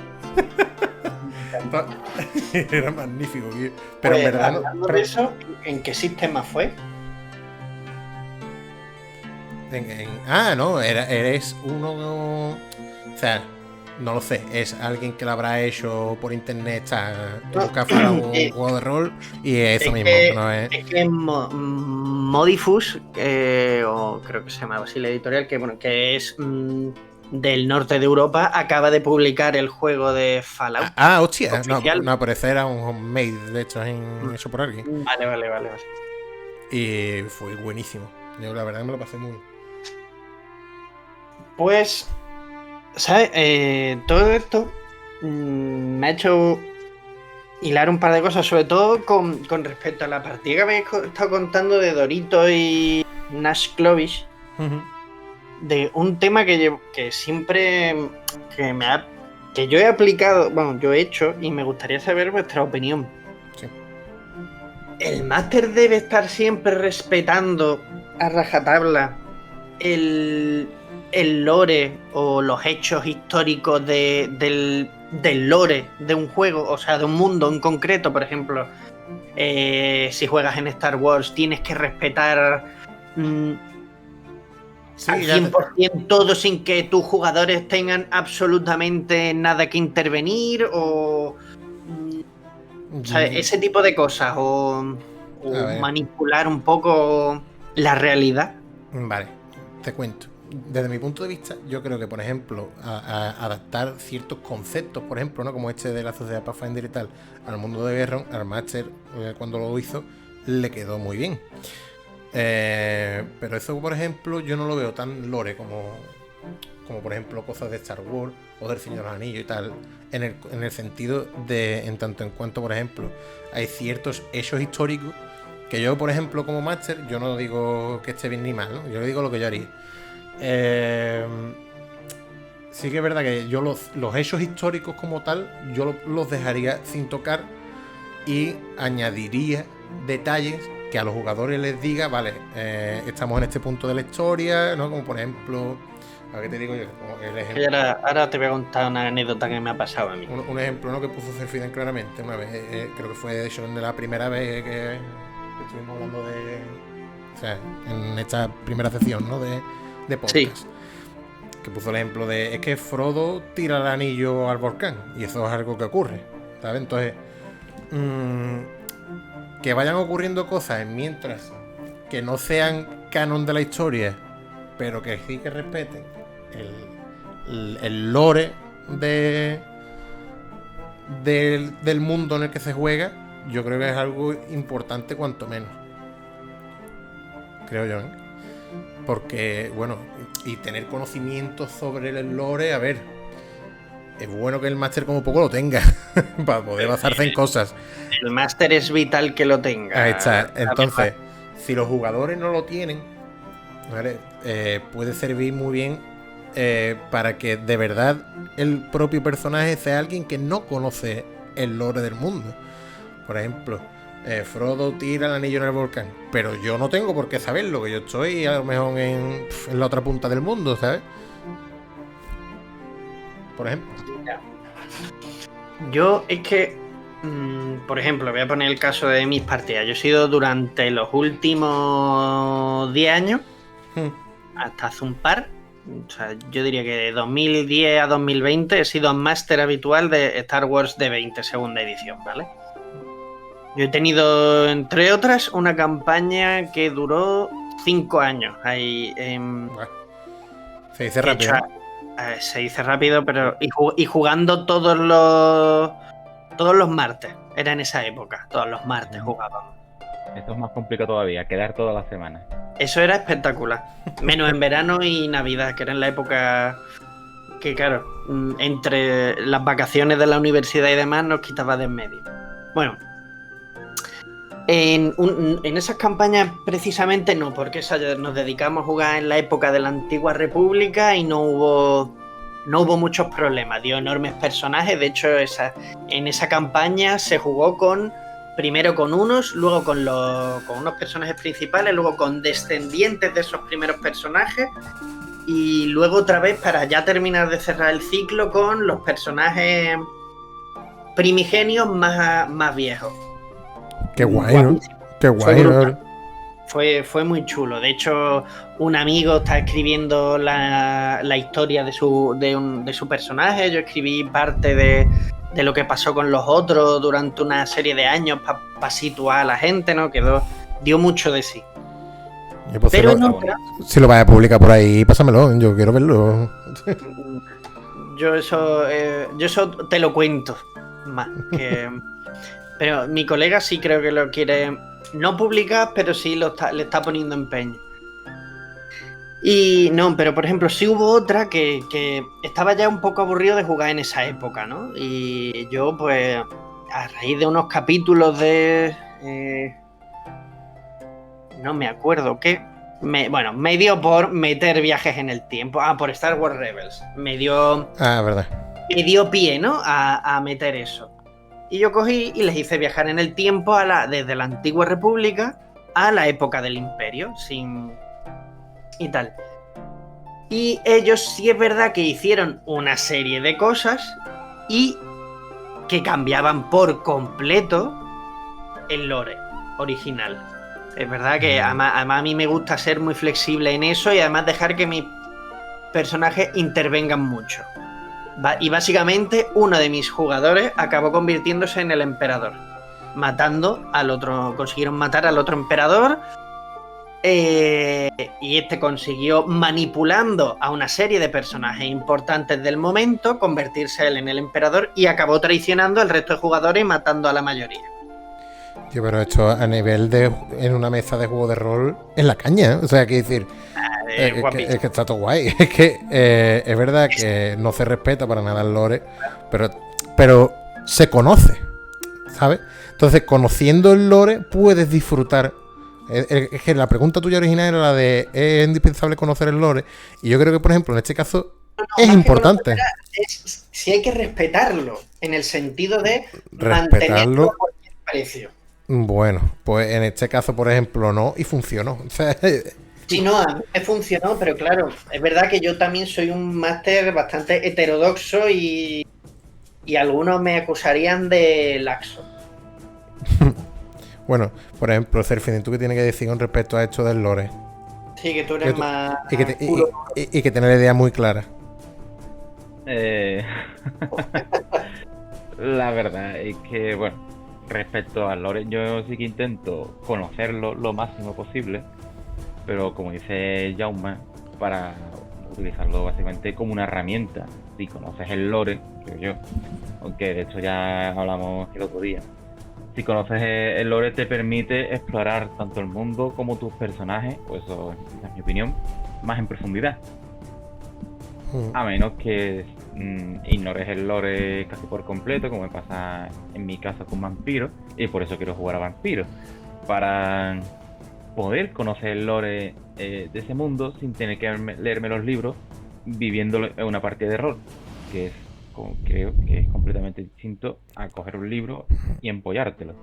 Era magnífico, tío. Pero Pues, en verdad hablando de eso, ¿en qué sistema fue? no, eres uno. O sea, no lo sé, es alguien que lo habrá hecho por internet, está busca para un juego de rol y es eso mismo. No es... Es que Modifus, o creo que se llamaba así la editorial, que es del norte de Europa, acaba de publicar el juego de Fallout. Hostia, no, pero ese era un homemade, de hecho, hecho por alguien. Vale. Y fue buenísimo. Yo la verdad me lo pasé muy bien. Pues, ¿sabes? Todo esto me ha hecho hilar un par de cosas, sobre todo con respecto a la partida que habéis estado contando de Dorito y Nash Clovis, de un tema que siempre que yo he aplicado, bueno, yo he hecho, y me gustaría saber vuestra opinión. Sí. ¿El máster debe estar siempre respetando a rajatabla el lore o los hechos históricos del lore de un juego, o sea, de un mundo en concreto? Por ejemplo, si juegas en Star Wars tienes que respetar al 100% todo sin que tus jugadores tengan absolutamente nada que intervenir o sea, ese tipo de cosas o manipular un poco la realidad. Vale, te cuento. Desde mi punto de vista, yo creo que, por ejemplo, adaptar ciertos conceptos, por ejemplo, ¿no? Como este de la sociedad Pathfinder y tal, al mundo de Berron, al Master, cuando lo hizo, le quedó muy bien. Pero eso, por ejemplo, yo no lo veo tan lore como por ejemplo, cosas de Star Wars o del Señor de los Anillos y tal, en el sentido de, en tanto en cuanto, por ejemplo, hay ciertos hechos históricos que yo, por ejemplo, como Master, yo no digo que esté bien ni mal, ¿no? Yo le digo lo que yo haría. Sí que es verdad que yo los hechos históricos como tal, yo los dejaría sin tocar y añadiría detalles que a los jugadores les diga, vale, estamos en este punto de la historia, ¿no? Como por ejemplo, a ver qué te digo yo, como el ejemplo. Ahora te voy a contar una anécdota que me ha pasado a mí. Un ejemplo, ¿no? Que puso Serfiden claramente una vez, creo que fue de hecho en la primera vez que estuvimos hablando de, o sea, en esta primera sección, ¿no? De podcast. Sí. Que puso el ejemplo de, es que Frodo tira el anillo al volcán y eso es algo que ocurre, ¿sabes? Entonces, que vayan ocurriendo cosas mientras que no sean canon de la historia, pero que sí que respeten el lore del mundo en el que se juega, yo creo que es algo importante cuanto menos, creo yo, ¿eh? Porque, bueno, y tener conocimiento sobre el lore, a ver, es bueno que el máster como poco lo tenga para poder basarse en cosas. El máster es vital que lo tenga. Ahí está. Entonces, si los jugadores no lo tienen, ¿vale? Puede servir muy bien para que de verdad el propio personaje sea alguien que no conoce el lore del mundo. Por ejemplo, Frodo tira el anillo en el volcán, pero yo no tengo por qué saberlo, que yo estoy a lo mejor en la otra punta del mundo, ¿sabes? Por ejemplo. Yo es que, por ejemplo, voy a poner el caso de mis partidas. Yo he sido durante los últimos 10 años, hasta hace un par, o sea, yo diría que de 2010 a 2020 he sido máster habitual de Star Wars D20 segunda edición, ¿vale? Yo he tenido, entre otras, una campaña que duró 5 años. Ahí, se dice rápido. Se dice rápido, pero y jugando todos los martes. Era en esa época, todos los martes jugábamos. Esto es más complicado todavía, quedar toda la semana. Eso era espectacular. Menos en verano y Navidad, que era en la época que, claro, entre las vacaciones de la universidad y demás nos quitaba de en medio. Bueno, En esas campañas precisamente no, porque nos dedicamos a jugar en la época de la Antigua República y no hubo muchos problemas, dio enormes personajes. De hecho, en esa campaña se jugó primero con unos, luego con unos personajes principales, luego con descendientes de esos primeros personajes, y luego otra vez para ya terminar de cerrar el ciclo con los personajes primigenios más viejos. Qué guay, ¿no? Qué guay, ¿no? Fue muy chulo. De hecho, un amigo está escribiendo la historia de su personaje. Yo escribí parte de lo que pasó con los otros durante una serie de años para situar a la gente, ¿no? Dio mucho de sí. Pues pero si lo vas a publicar por ahí, pásamelo, yo quiero verlo. Yo eso te lo cuento más que... Pero mi colega sí creo que lo quiere no publicar, pero sí le está poniendo empeño. Y no, pero por ejemplo, sí hubo otra que estaba ya un poco aburrido de jugar en esa época, ¿no? Y yo, pues, a raíz de unos capítulos de... no me acuerdo qué... me dio por meter viajes en el tiempo. Por Star Wars Rebels. Verdad. Me dio pie, ¿no? A meter eso. Y yo cogí y les hice viajar en el tiempo desde la Antigua República a la época del Imperio, y tal. Y ellos sí es verdad que hicieron una serie de cosas y que cambiaban por completo el lore original. Es verdad que además a mí me gusta ser muy flexible en eso y además dejar que mis personajes intervengan mucho. Y básicamente uno de mis jugadores acabó convirtiéndose en el emperador, matando al otro, consiguieron matar al otro emperador, y este consiguió, manipulando a una serie de personajes importantes del momento, convertirse él en el emperador y acabó traicionando al resto de jugadores y matando a la mayoría. Tío, pero esto a nivel en una mesa de juego de rol es la caña, ¿eh? O sea, quiero decir... Es que está todo guay. Es que es verdad que no se respeta para nada el lore, pero se conoce, ¿sabes? Entonces, conociendo el lore, puedes disfrutar. Es que la pregunta tuya original era la de ¿es indispensable conocer el lore? Y yo creo que, por ejemplo, en este caso es importante. Si hay que respetarlo, en el sentido de respetarlo a cualquier precio. Bueno, pues en este caso, por ejemplo, no, y funcionó. O sea, sí, no, a mí me funcionó, pero claro, es verdad que yo también soy un máster bastante heterodoxo y algunos me acusarían de laxo. Bueno, por ejemplo, Serfin, ¿tú qué tienes que decir con respecto a esto del lore? Sí, que tú eres más... Y que tienes la idea muy clara. La verdad es que, bueno, respecto al lore, yo sí que intento conocerlo lo máximo posible, pero como dice Jaume, para utilizarlo básicamente como una herramienta. Si conoces el lore, creo yo, aunque de hecho ya hablamos el otro día, si conoces el lore te permite explorar tanto el mundo como tus personajes, pues eso es mi opinión, más en profundidad. A menos que ignores el lore casi por completo, como me pasa en mi caso con vampiros, y por eso quiero jugar a vampiros, para poder conocer el lore de ese mundo sin tener que leerme los libros, viviéndolo en una partida de rol, que es, creo que es completamente distinto a coger un libro y empollártelo.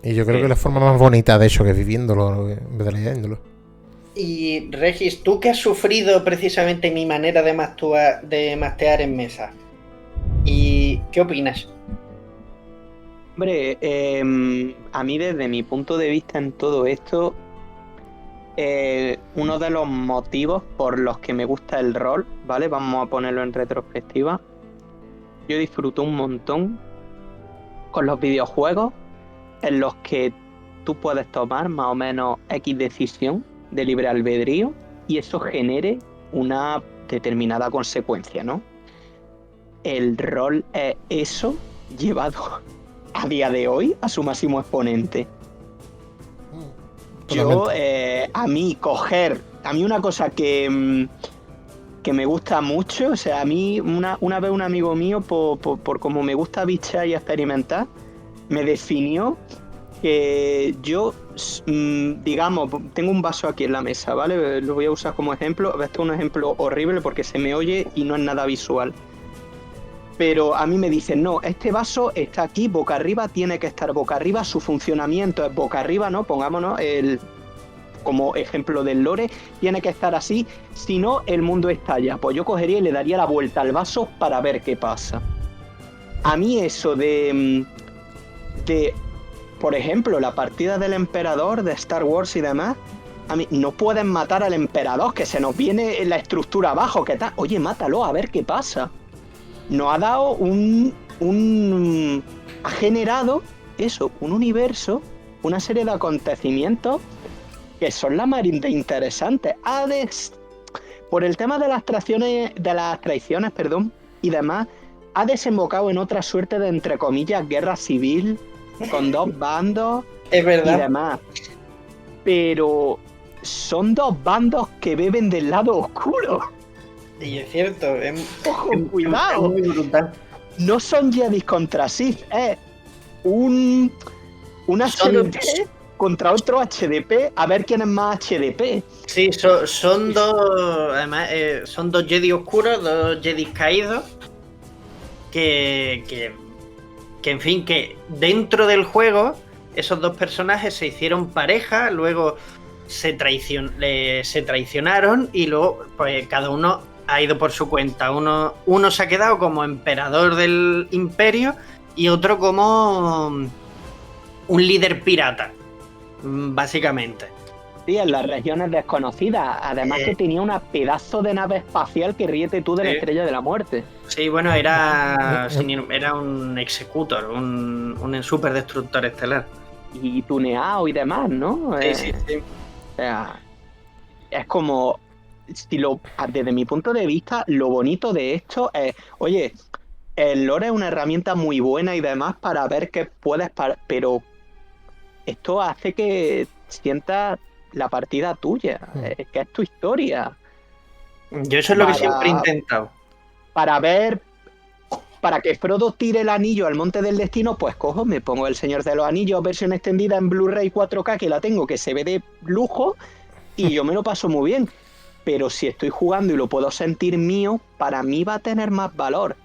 Y yo creo que es la forma más bonita de eso, que es viviéndolo en vez de leyéndolo. Y Regis, tú que has sufrido precisamente mi manera de mastear en mesa, ¿y qué opinas? Hombre, a mí desde mi punto de vista en todo esto, uno de los motivos por los que me gusta el rol, ¿vale? Vamos a ponerlo en retrospectiva. Yo disfruto un montón con los videojuegos en los que tú puedes tomar más o menos X decisión de libre albedrío y eso genere una determinada consecuencia, ¿no? El rol es eso llevado a día de hoy a su máximo exponente. Yo, a mí una cosa que me gusta mucho, o sea, a mí una vez un amigo mío, por como me gusta bichar y experimentar, me definió que yo, digamos, tengo un vaso aquí en la mesa, ¿vale? Lo voy a usar como ejemplo. Esto es un ejemplo horrible porque se me oye y no es nada visual. Pero a mí me dicen, no, este vaso está aquí boca arriba, tiene que estar boca arriba, su funcionamiento es boca arriba, ¿no? Pongámonos como ejemplo del lore, tiene que estar así, si no, el mundo estalla. Pues yo cogería y le daría la vuelta al vaso para ver qué pasa. A mí eso de por ejemplo, la partida del emperador de Star Wars y demás, a mí no pueden matar al emperador, que se nos viene la estructura abajo, ¿qué tal? Oye, mátalo, a ver qué pasa. Nos ha dado ha generado eso, un universo, una serie de acontecimientos que son la mar de interesantes. Por el tema de las traiciones, y demás, ha desembocado en otra suerte de, entre comillas, guerra civil, con dos bandos Es verdad. y demás. Pero son dos bandos que beben del lado oscuro. Y es cierto, Ojo, cuidado. Es muy brutal. No son Jedi contra Sith, es un HDP contra otro HDP, a ver quién es más HDP. Sí, son dos, además, son dos Jedi oscuros, dos Jedi caídos, que en fin, que dentro del juego esos dos personajes se hicieron pareja, luego se traicionaron y luego pues cada uno ha ido por su cuenta. Uno se ha quedado como emperador del imperio y otro como un líder pirata, básicamente. Sí, en las regiones desconocidas. Además que tenía una pedazo de nave espacial que ríete tú de la Estrella de la Muerte. Sí, bueno, era un Executor, un superdestructor estelar. Y tuneado y demás, ¿no? Sí. O sea, es como... desde mi punto de vista, lo bonito de esto es... Oye, el lore es una herramienta muy buena y demás para ver qué puedes... pero esto hace que sientas la partida tuya, que es tu historia. Yo eso es lo que siempre he intentado. Para que Frodo tire el anillo al Monte del Destino, pues cojo, me pongo El Señor de los Anillos versión extendida en Blu-ray 4K, que la tengo, que se ve de lujo, y yo me lo paso muy bien. Pero si estoy jugando y lo puedo sentir mío, para mí va a tener más valor.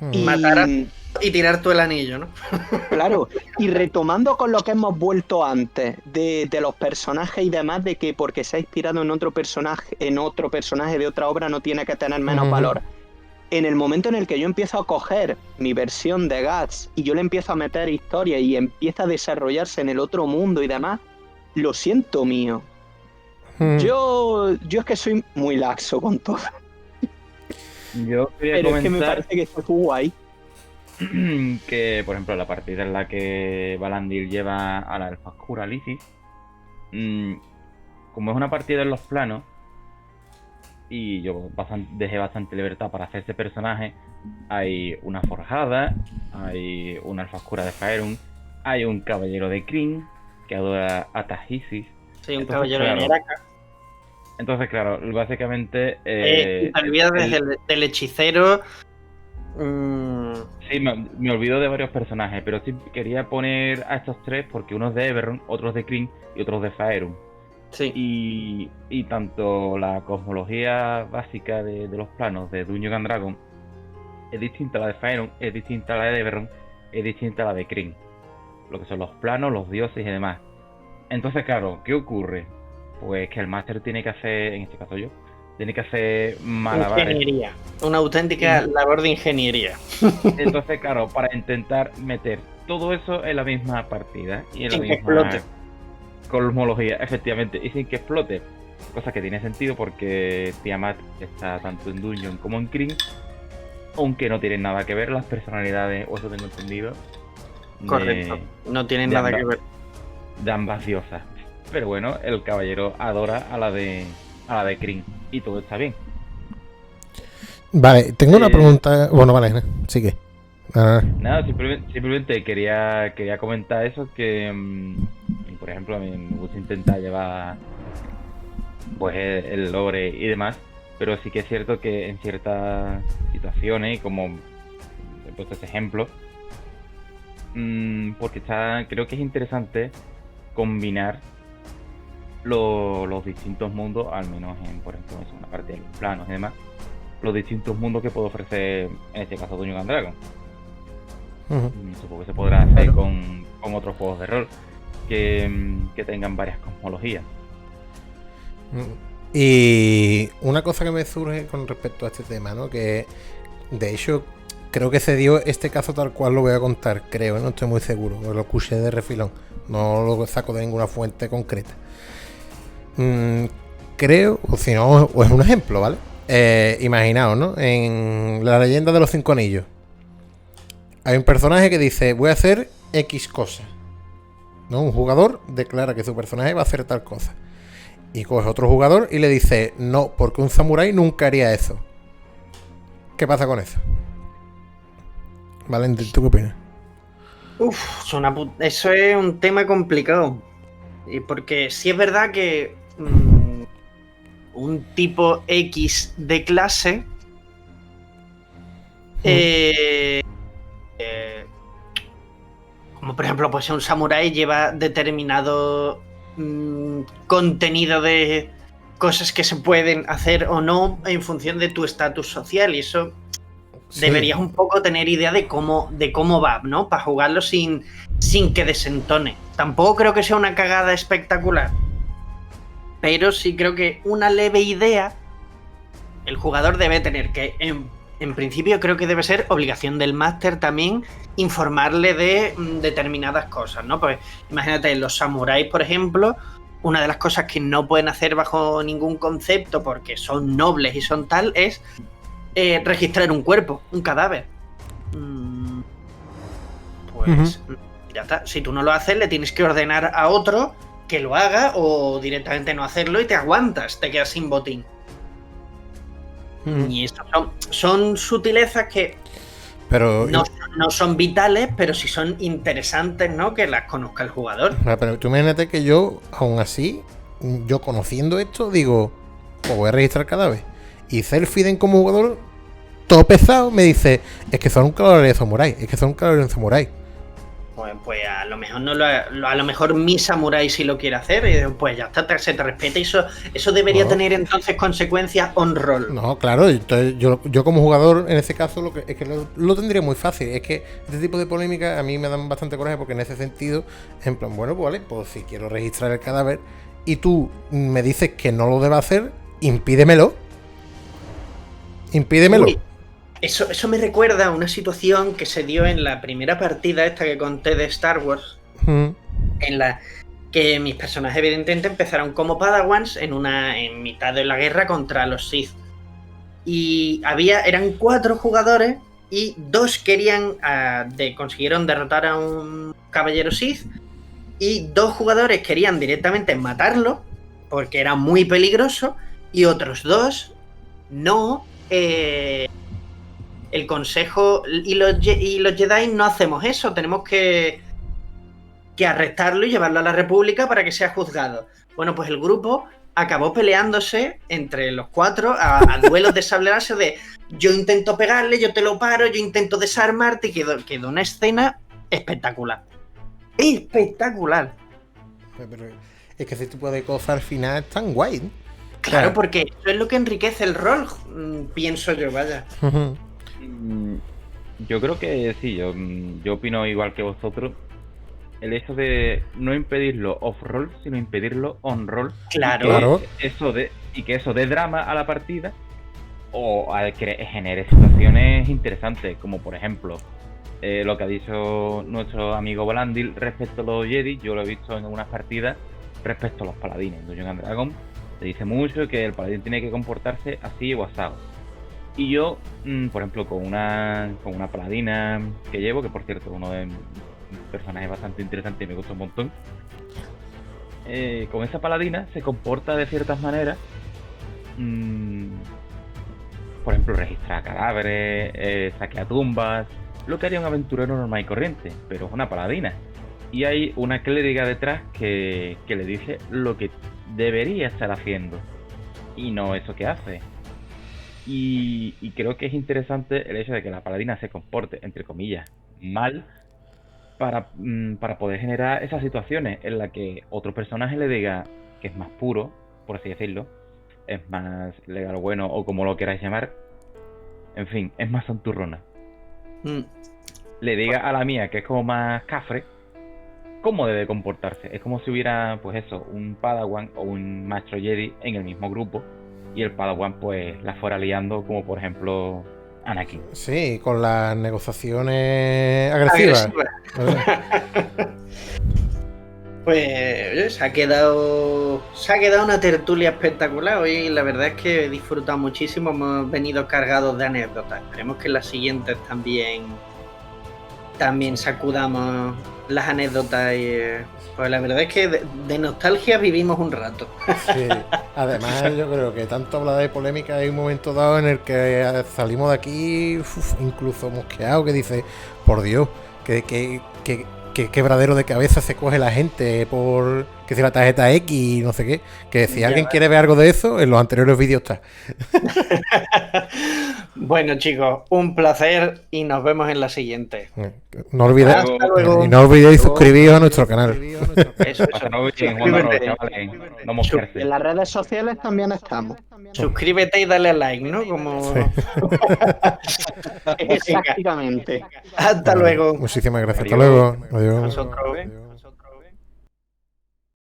Matar y tirar tú el anillo, ¿no? Claro, y retomando con lo que hemos vuelto antes, de los personajes y demás, de que porque se ha inspirado en otro personaje de otra obra no tiene que tener menos valor. En el momento en el que yo empiezo a coger mi versión de Guts y yo le empiezo a meter historia y empieza a desarrollarse en el otro mundo y demás, lo siento mío. Yo es que soy muy laxo con todo. Yo quería Pero comentar es que me parece que está muy guay. que, por ejemplo, la partida en la que Valandil lleva a la elfa oscura Lysis, como es una partida en los planos, y yo dejé bastante libertad para hacer ese personaje, hay una forjada, hay una elfa oscura de Faerun, hay un caballero de Kryn que adora a Tajisis. Sí, un caballero de Naraka. Entonces, claro, básicamente... te olvidas del hechicero. Sí, me olvido de varios personajes, pero sí quería poner a estos tres porque uno es de Eberron, otro es de Kryn y otro es de Faerun. Sí. Y tanto la cosmología básica de los planos de Dungeons and Dragons es distinta a la de Faerun, es distinta a la de Eberron, es distinta a la de Kryn. Lo que son los planos, los dioses y demás. Entonces, claro, ¿qué ocurre? Pues que el máster tiene que hacer, en este caso yo, tiene que hacer malabares. Ingeniería. Una auténtica labor de ingeniería. Entonces, claro, para intentar meter todo eso en la misma partida y en sin la que misma explote. Cosmología, efectivamente, y sin que explote. Cosa que tiene sentido porque Tiamat está tanto en Dungeon como en Kryn, aunque no tienen nada que ver las personalidades, o eso tengo entendido. Correcto, no tienen nada que ver. De ambas diosas. Pero bueno, el caballero adora a la de Kryn y todo está bien. Vale, tengo una pregunta. Bueno, vale, sigue. Nada, simplemente quería comentar eso, que por ejemplo a mí me gusta intentar llevar pues el lore y demás, pero sí que es cierto que en ciertas situaciones, como he puesto ese ejemplo, porque creo que es interesante combinar los distintos mundos, al menos por ejemplo, en una parte de los planos y demás, los distintos mundos que puede ofrecer, en este caso, Dungeons and Dragons. Supongo que se podrá hacer con otros juegos de rol que tengan varias cosmologías. Y una cosa que me surge con respecto a este tema, ¿no? Que de hecho creo que se dio este caso tal cual lo voy a contar, creo, no estoy muy seguro, lo escuché de refilón, no lo saco de ninguna fuente concreta. Creo, o si no, o es un ejemplo, ¿vale? Imaginaos, ¿no? En la leyenda de los 5 anillos hay un personaje que dice, voy a hacer X cosa, ¿no? Un jugador declara que su personaje va a hacer tal cosa. Y coge otro jugador y le dice, no, porque un samurái nunca haría eso. ¿Qué pasa con eso? Valentín, ¿tú qué opinas? Eso es un tema complicado. Porque sí es verdad que un tipo X de clase como por ejemplo, pues un samurái lleva determinado contenido de cosas que se pueden hacer o no en función de tu estatus social, y eso deberías un poco tener idea de cómo va, ¿no? Para jugarlo sin que desentone. Tampoco creo que sea una cagada espectacular, pero sí creo que una leve idea el jugador debe tener, que en principio creo que debe ser obligación del máster también informarle de determinadas cosas, ¿no? Pues imagínate, los samuráis, por ejemplo, una de las cosas que no pueden hacer bajo ningún concepto porque son nobles y son tal es registrar un cuerpo, un cadáver. Pues ya está. Si tú no lo haces, le tienes que ordenar a otro que lo haga o directamente no hacerlo y te aguantas, te quedas sin botín. Y eso son sutilezas que no son vitales, pero sí son interesantes, ¿no? Que las conozca el jugador. Pero tú imagínate que yo, aún así, yo conociendo esto, digo, pues voy a registrar cadáver. Y Selfiden como jugador, todo pesado, me dice, es que son un cadáver de samurái, es que son un cadáver de samurái. Pues a lo mejor a lo mejor mi samurái sí lo quiere hacer, y pues ya está, se te respeta, y eso debería tener entonces consecuencias on-roll. No, claro, entonces yo como jugador en ese caso es que lo tendría muy fácil. Es que este tipo de polémicas a mí me dan bastante coraje, porque en ese sentido, en plan, bueno, pues vale, pues si quiero registrar el cadáver y tú me dices que no lo deba hacer, impídemelo. Uy. Eso me recuerda a una situación que se dio en la primera partida esta que conté de Star Wars, en la que mis personajes evidentemente empezaron como Padawans en mitad de la guerra contra los Sith. Y eran 4 jugadores y 2 consiguieron derrotar a un caballero Sith, y 2 jugadores querían directamente matarlo porque era muy peligroso, y otros 2 no. El consejo y los Jedi no hacemos eso, tenemos que arrestarlo y llevarlo a la República para que sea juzgado. Bueno, pues el grupo acabó peleándose entre los 4 a duelos de sable láser de yo intento pegarle, yo te lo paro, yo intento desarmarte, y quedó una escena espectacular. Espectacular. Pero es que ese tipo de cosas al final es tan guay, ¿no? Claro, porque eso es lo que enriquece el rol, pienso yo, vaya. Yo creo que sí, yo opino igual que vosotros. El hecho de no impedirlo off-roll, sino impedirlo on-roll. Claro. Y que eso dé drama a la partida, o que genere situaciones interesantes, como por ejemplo lo que ha dicho nuestro amigo Volandil respecto a los Jedi. Yo lo he visto en algunas partidas respecto a los paladines. Dungeons and Dragons te dice mucho que el paladín tiene que comportarse así o asado. Y yo, por ejemplo, con una paladina que llevo, que por cierto es uno de mis personajes bastante interesante y me gusta un montón, con esa paladina se comporta de ciertas maneras, por ejemplo, registra cadáveres, saquea tumbas, lo que haría un aventurero normal y corriente, pero es una paladina. Y hay una clériga detrás que le dice lo que debería estar haciendo y no eso que hace. Y creo que es interesante el hecho de que la paladina se comporte, entre comillas, mal, para poder generar esas situaciones en las que otro personaje le diga que es más puro, por así decirlo, es más legal o bueno, o como lo queráis llamar, en fin, es más santurrona. Mm. Le diga a la mía, que es como más cafre, cómo debe comportarse. Es como si hubiera, pues eso, un Padawan o un Maestro Jedi en el mismo grupo, y el Padawan pues la fuera liando, como por ejemplo Anakin. Sí, con las negociaciones agresivas. Pues oye, se ha quedado una tertulia espectacular. Hoy la verdad es que he disfrutado muchísimo. Hemos venido cargados de anécdotas. Esperemos que en las siguientes también sacudamos las anécdotas y pues la verdad es que de nostalgia vivimos un rato. Sí. Además, yo creo que tanto habla de polémica, hay un momento dado en el que salimos de aquí incluso mosqueado, que dice, por Dios, que quebradero de cabeza se coge la gente por que si la tarjeta X y no sé qué. Que si alguien quiere ver algo de eso, en los anteriores vídeos está. Bueno, chicos, un placer y nos vemos en la siguiente. No olvidéis, Hasta luego. y no olvidéis suscribiros a nuestro canal. Eso. No mosquearse. En las redes sociales también estamos. Suscríbete y dale a like, ¿no? Como... Sí. Exactamente. Hasta luego. Muchísimas gracias. Adiós. Hasta luego. Adiós. Nosotros. Adiós.